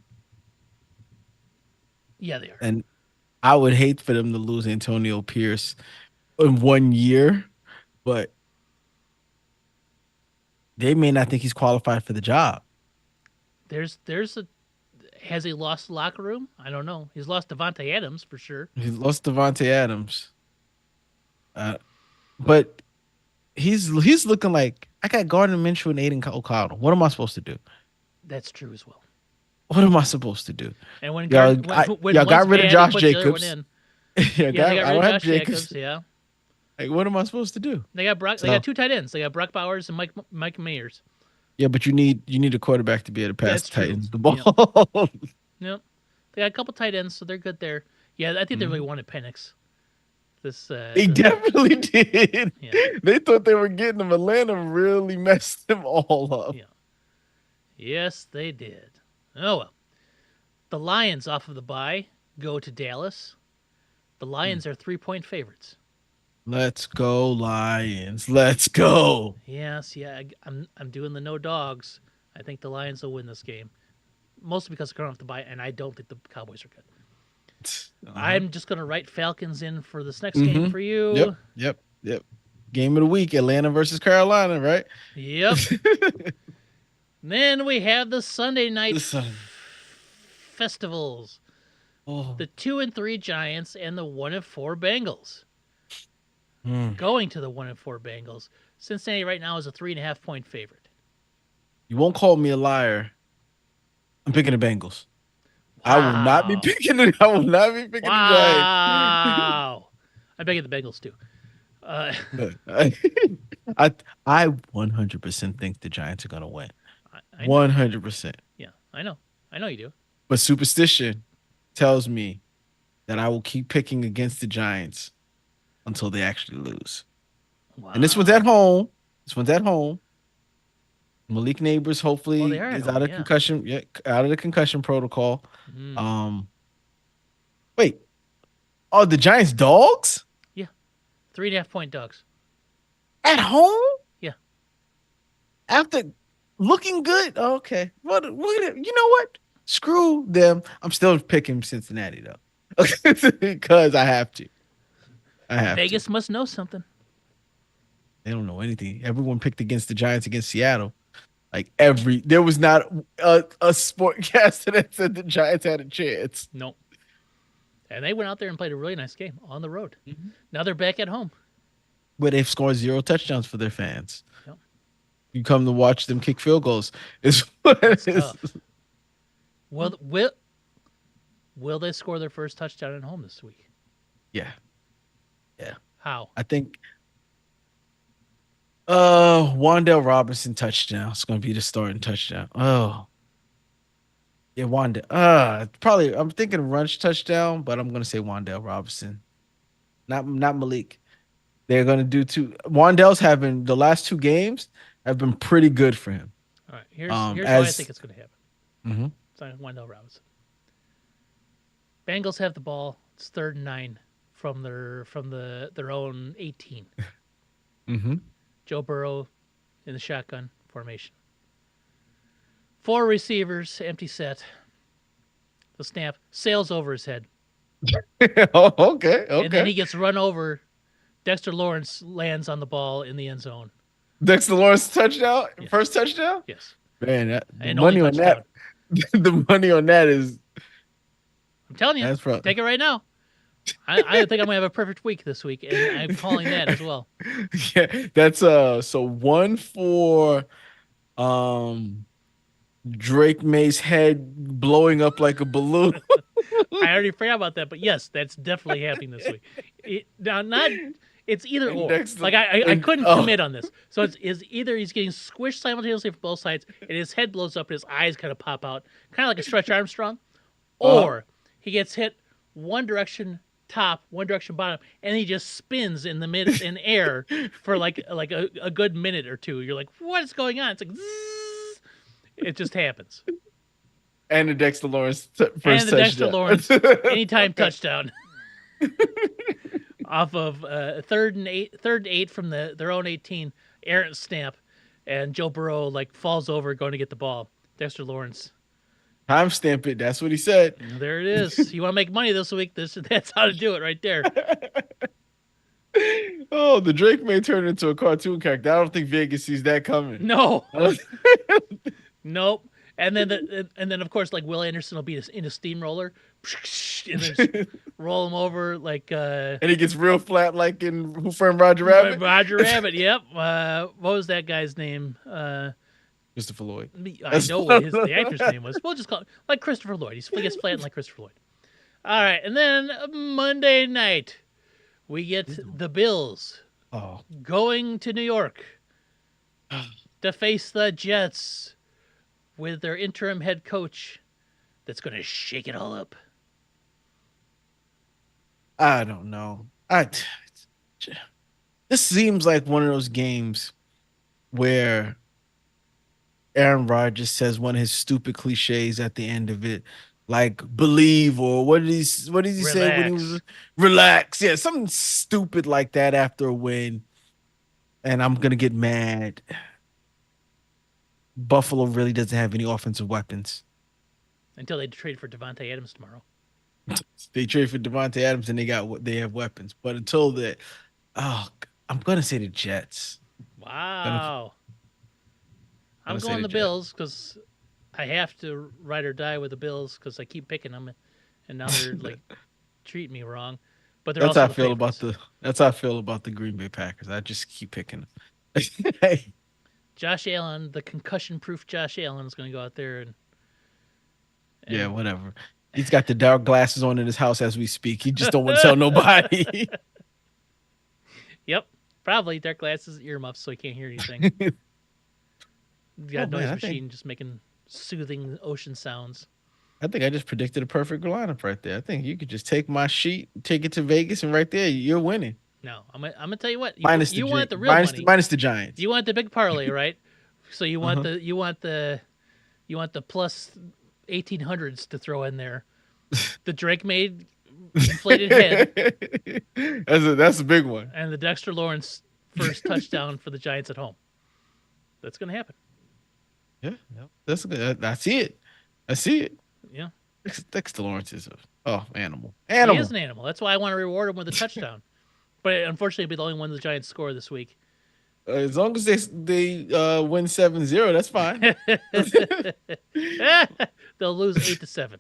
Yeah, they are. and I would hate for them to lose Antonio Pierce in 1 year, but they may not think he's qualified for the job. There's a has he lost the locker room? I don't know. He's lost Devontae Adams for sure. He lost Devontae Adams, uh, but he's looking like I got Gardner Minshew and Aiden O'Connell. What am I supposed to do? That's true as well. What am I supposed to do? And when Y'all, when y'all one's got rid of bad, they Josh put the other one Jacobs. in. Yeah, Yeah, they got I rid don't of have Josh Jacobs. Jacobs. Yeah, Like, what am I supposed to do? they got Brock. They So got 2 tight ends. They got Brock Bowers and Mike Mayers. yeah, but you need a quarterback to be able to pass That's the true. Titans the Yep. ball. Yep. They got a couple tight ends, so they're good there. Yeah, I think they really Mhm. wanted Penix. This They definitely did. yeah, They thought they were getting him. Atlanta really messed them all up. yeah. Yes, they did. Oh well. The Lions off of the bye go to Dallas. The Hmm. Lions are 3-point favorites. Let's go, Lions. Let's go. Yes, yeah, I'm doing the no dogs. I think the Lions will win this game, mostly because they're coming off the bye, and I don't think the Cowboys are good. Uh-huh. I'm just gonna write Falcons in for this next game Mm-hmm. for Yep. you. Yep. Yep. Game of the week: Atlanta versus Carolina. Right. Yep. Then we have the Sunday night This, festivals. oh. The 2-3 Giants and the 1-4 Bengals. Mm. Going to the 1-4 Bengals. Cincinnati right now is a 3.5-point favorite. You won't call me a liar. I'm picking the Bengals. I will not be Wow. picking it. I will not be picking the Giants. Wow. I bet you the Bengals too. Uh, I I 100% think the Giants are gonna win. I know. 100%. Yeah, I know. I know you do. But superstition tells me that I will keep picking against the Giants until they actually lose. And this one's at Wow. home. This one's at home. Malik Neighbors Oh, hopefully they are at is out home. of Yeah. concussion, yeah, out of the concussion protocol. Mm. Um, wait, are the Giants dogs Yeah. 3.5-point dogs. at home Yeah. after looking good? Okay, you know what? Screw them. I'm still picking Cincinnati though, because I have to. I have to. Vegas must know something. They don't know anything. Everyone picked against the Giants against Seattle. Like there was not a sportcaster that said the Giants had a chance. Nope. And they went out there and played a really nice game on the road. Mhm. Now they're back at home. But they've scored 0 touchdowns for their fans. Yep. You come to watch them kick field goals. Is what It's it is. tough. Will they score their first touchdown at home this week? Yeah, yeah. How? I think Wandale Robinson touchdown. It's gonna be the starting touchdown. Oh. Yeah, Wandale. Probably I'm thinking Runch touchdown, but I'm gonna say Wandale Robinson. Not Malik. They're gonna do two. Wandale's having the last two games have been pretty good for him. All right. Here's why I As think it's going to happen. Mhm. It's on Wendell Robinson. Bengals have the ball. It's 3rd and 9 from their own 18. Mhm. Joe Burrow in the shotgun formation. 4 receivers, empty set. The snap sails over his head, Oh, okay, and then he okay. gets run over. Dexter Lawrence lands on the ball in the end zone. Dexter Lawrence touchdown, Yes, first touchdown. yes, Man, the and only money on touchdown. that, the money on that is I'm telling you, That's probably take it right now. I think I'm gonna have a perfect week this week, and I'm calling that as well. yeah. That's so one for um Drake May's head blowing up like a balloon. I already forgot about that, but yes, that's definitely happening this week. Now, not it's either And or. next Like I and couldn't commit on this, so it's is either he's getting squished simultaneously from both sides, and his head blows up, and his eyes kind of pop out, kind of like a Stretch Armstrong, uh or he gets hit one direction top, one direction bottom, and he just spins in the mid in air for like a good minute or two. You're like, what is going on? It's like, zzz. It just happens. and the Dexter Lawrence And first the Dexter touchdown. Lawrence anytime touchdown off of third and eight from their own 18, errant snap, and Joe Burrow like falls over going to get the ball. Dexter Lawrence, Timestamp it. That's what he said. there it is. You want to make money this week? That's how to do it right there. Oh, the Drake may turn into a cartoon character. I don't think Vegas sees that coming. No, I don't- nope. And then of course like Will Anderson will be in a steamroller, and then just roll him over like and he gets real flat like in Who Framed Roger Rabbit. Roger Rabbit. Yep. What was that guy's name? Christopher Lloyd. I know what the actor's name was. We'll just call it like Christopher Lloyd. He gets flattened like Christopher Lloyd. All right, and then Monday night we get the Bills Oh, going to New York to face the Jets with their interim head coach that's going to shake it all up. I don't know. This seems like one of those games where Aaron Rodgers says one of his stupid cliches at the end of it, like believe or what did he say when he Relax. was relax? Yeah, something stupid like that after a win, and I'm gonna get mad. Buffalo really doesn't have any offensive weapons. Until they trade for Devontae Adams tomorrow. They trade for Devontae Adams and they have weapons, but until that, oh, I'm gonna say the Jets. Gonna, Wow. I'm gonna say going the the Jets. Bills because I have to ride or die with the Bills because I keep picking them, and now they're like treating me wrong. But they're That's also how I the feel about favorites. the. That's how I feel about the Green Bay Packers. I just keep picking them. Hey, Josh Allen, the concussion-proof Josh Allen, is going to go out there yeah, and whatever. He's got the dark glasses on in his house as we speak. He just don't want to tell nobody. yep, probably dark glasses, earmuffs, so he can't hear anything. Got Oh a noise man, machine just making soothing ocean sounds. I think I just predicted a perfect lineup right there. I think you could just take my sheet, take it to Vegas, and right there you're winning. No, I'm gonna tell you what Minus the you want the real minus money. minus the Giants. You want the big parlay, right? So you want Uh-huh. the plus 1800s to throw in there. The Drake made inflated head That's a big one. and the Dexter Lawrence first touchdown for the Giants at home. That's gonna happen. Yeah, that's good. I see it. I see it. Yeah, Dexter Lawrence is animal. he Animal. is an animal. That's why I want to reward him with a touchdown. But unfortunately, it'll be the only one the Giants score this week. As long as they win 7-0, that's fine. They'll lose 8-7.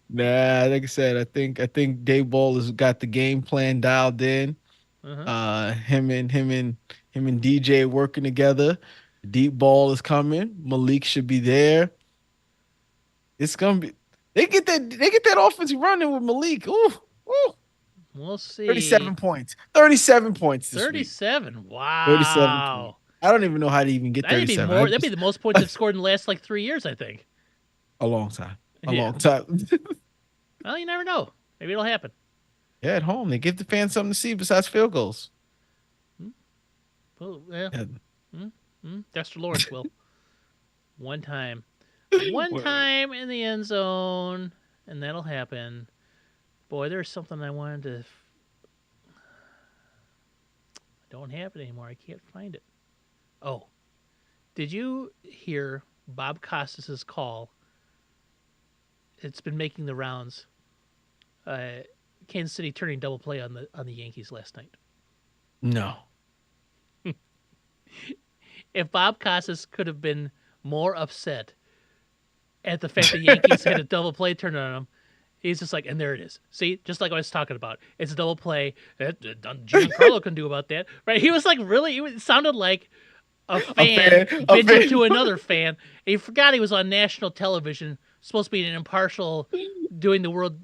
Nah, like I said, I think Dave Ball has got the game plan dialed in. Uh-huh. Him and DJ working together. Deep ball is coming. Malik should be there. It's gonna be. They get that offensive running with Malik. Ooh, ooh. We'll see. 37 points. 37 points this week. 37. 37 points. Wow. I don't even know how to even get That'd be 37. more. That'd be the most points they've scored in the last like 3 years, I think. A long time. A Yeah. long time. Well, you never know. Maybe it'll happen. Yeah, at home. They give the fans something to see besides field goals. Well, yeah. Yeah. Dexter Lawrence will. One time. One Well, time in the end zone, and that'll happen. Boy, there's something I wanted to. I don't have it anymore. I can't find it. Oh, did you hear Bob Costas's call? It's been making the rounds. Kansas City turning double play on the Yankees last night. No. If Bob Costas could have been more upset at the fact the Yankees had a double play turned on him. He's just like, and there it is. See, just like I was talking about, it's a double play. Giancarlo can do about that, right? He was like, really. It sounded like a fan bitching to another fan. And he forgot he was on national television, supposed to be an impartial, doing the World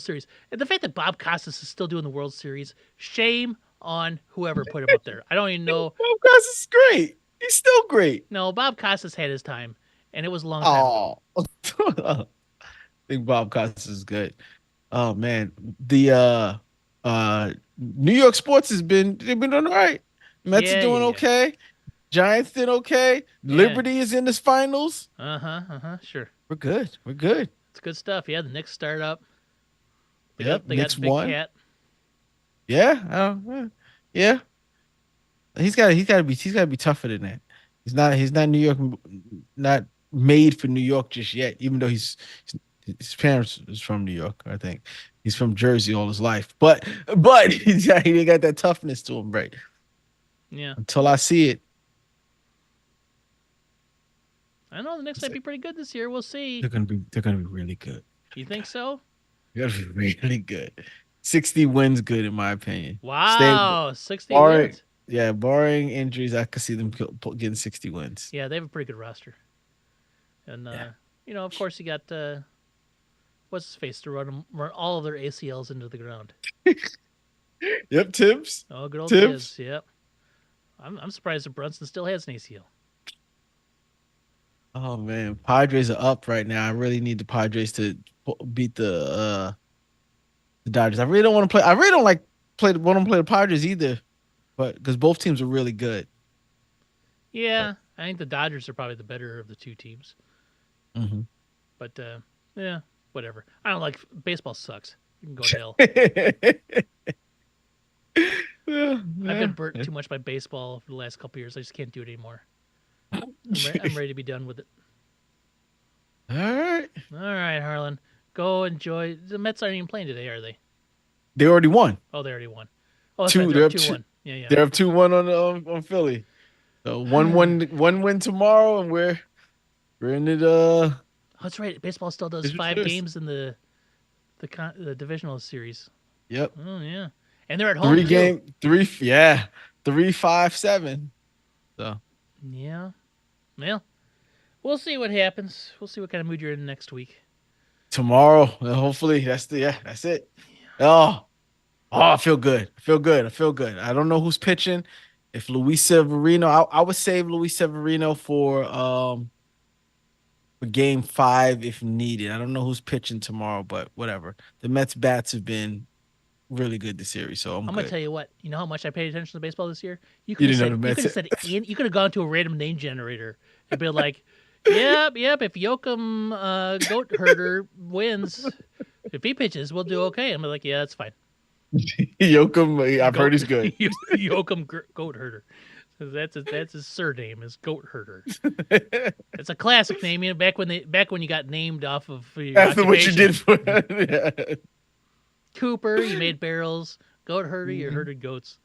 Series. And the fact that Bob Costas is still doing the World Series, shame on whoever put him up there. I don't even know. Bob Costas is great. He's still great. No, Bob Costas had his time, and it was a long time ago. I think Bob Costas is good. Oh man, the New York sports they've been doing all right. Mets are doing Yeah. okay. Giants did okay. Yeah. Liberty is in the finals. Sure. We're good. We're good. It's good stuff. Yeah, the Knicks start up. They Yep. got Knicks Big won. Cat. Yeah. Yeah. He's got to be tougher than that. He's not New York, not made for New York just yet. Even though his parents is from New York, I think. He's from Jersey all his life, but he ain't got that toughness to him, right? Yeah. Until I see it, I know the Knicks might be pretty good this year. We'll see. they're gonna be really good. You think so? They're gonna be really good. 60 wins, good in my opinion. Wow, 60 barring, wins. Yeah, barring injuries, I could see them getting 60 wins. Yeah, they have a pretty good roster. And of course, you got what's his face to run all of their ACLs into the ground. Yep, Tibbs. Oh, good old Tibbs. Yep. I'm surprised that Brunson still has an ACL. Oh man, Padres are up right now. I really need the Padres to beat the Dodgers. I really don't want to play. I really don't want to play the Padres either, but because both teams are really good. Yeah, I think the Dodgers are probably the better of the two teams. Mm-hmm. But yeah, whatever. I don't like baseball. Sucks. You can go to hell. I've been burnt too much by baseball for the last couple of years. I just can't do it anymore. I'm ready to be done with it. All right, Harlan. Go enjoy. The Mets aren't even playing today, are they? They already won. Oh, they already won. Oh, Two. They're up 2-1. Yeah. They're up 2-1 on Philly. So one win tomorrow, and we're in it. Oh, that's right. Baseball still does 5 Cheers. games in the divisional series. Yep. Oh yeah, and they're at home. 3-5-7. So yeah. Well, we'll see what happens. We'll see what kind of mood you're in next week. tomorrow, hopefully that's it. Oh, I feel good. I don't know who's pitching. If Luis Severino, I would save Luis Severino for game 5 if needed. I don't know who's pitching tomorrow, but whatever. The Mets bats have been really good this series, so I'm gonna good. tell you what. You know how much I paid attention to baseball this year? You didn't know the Mets. You could have gone to a random name generator and been like, "Yep. If Yoakum Goat Herder wins, if he pitches, we'll do okay." I'm like, "Yeah, that's fine." Yoakum, I've heard he's good. Yoakum Goat Herder. That's his surname is Goat Herder. It's a classic name. You know, back when you got named off of your After what you occupation. did for yeah. Cooper, you made barrels. Goat herder, you herded goats.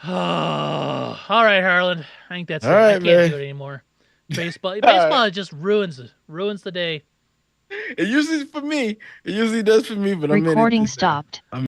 All right, Harland. I think that's it. All right, I can't man. do it anymore. Baseball just ruins the day. It usually does for me, but Recording stopped. I'm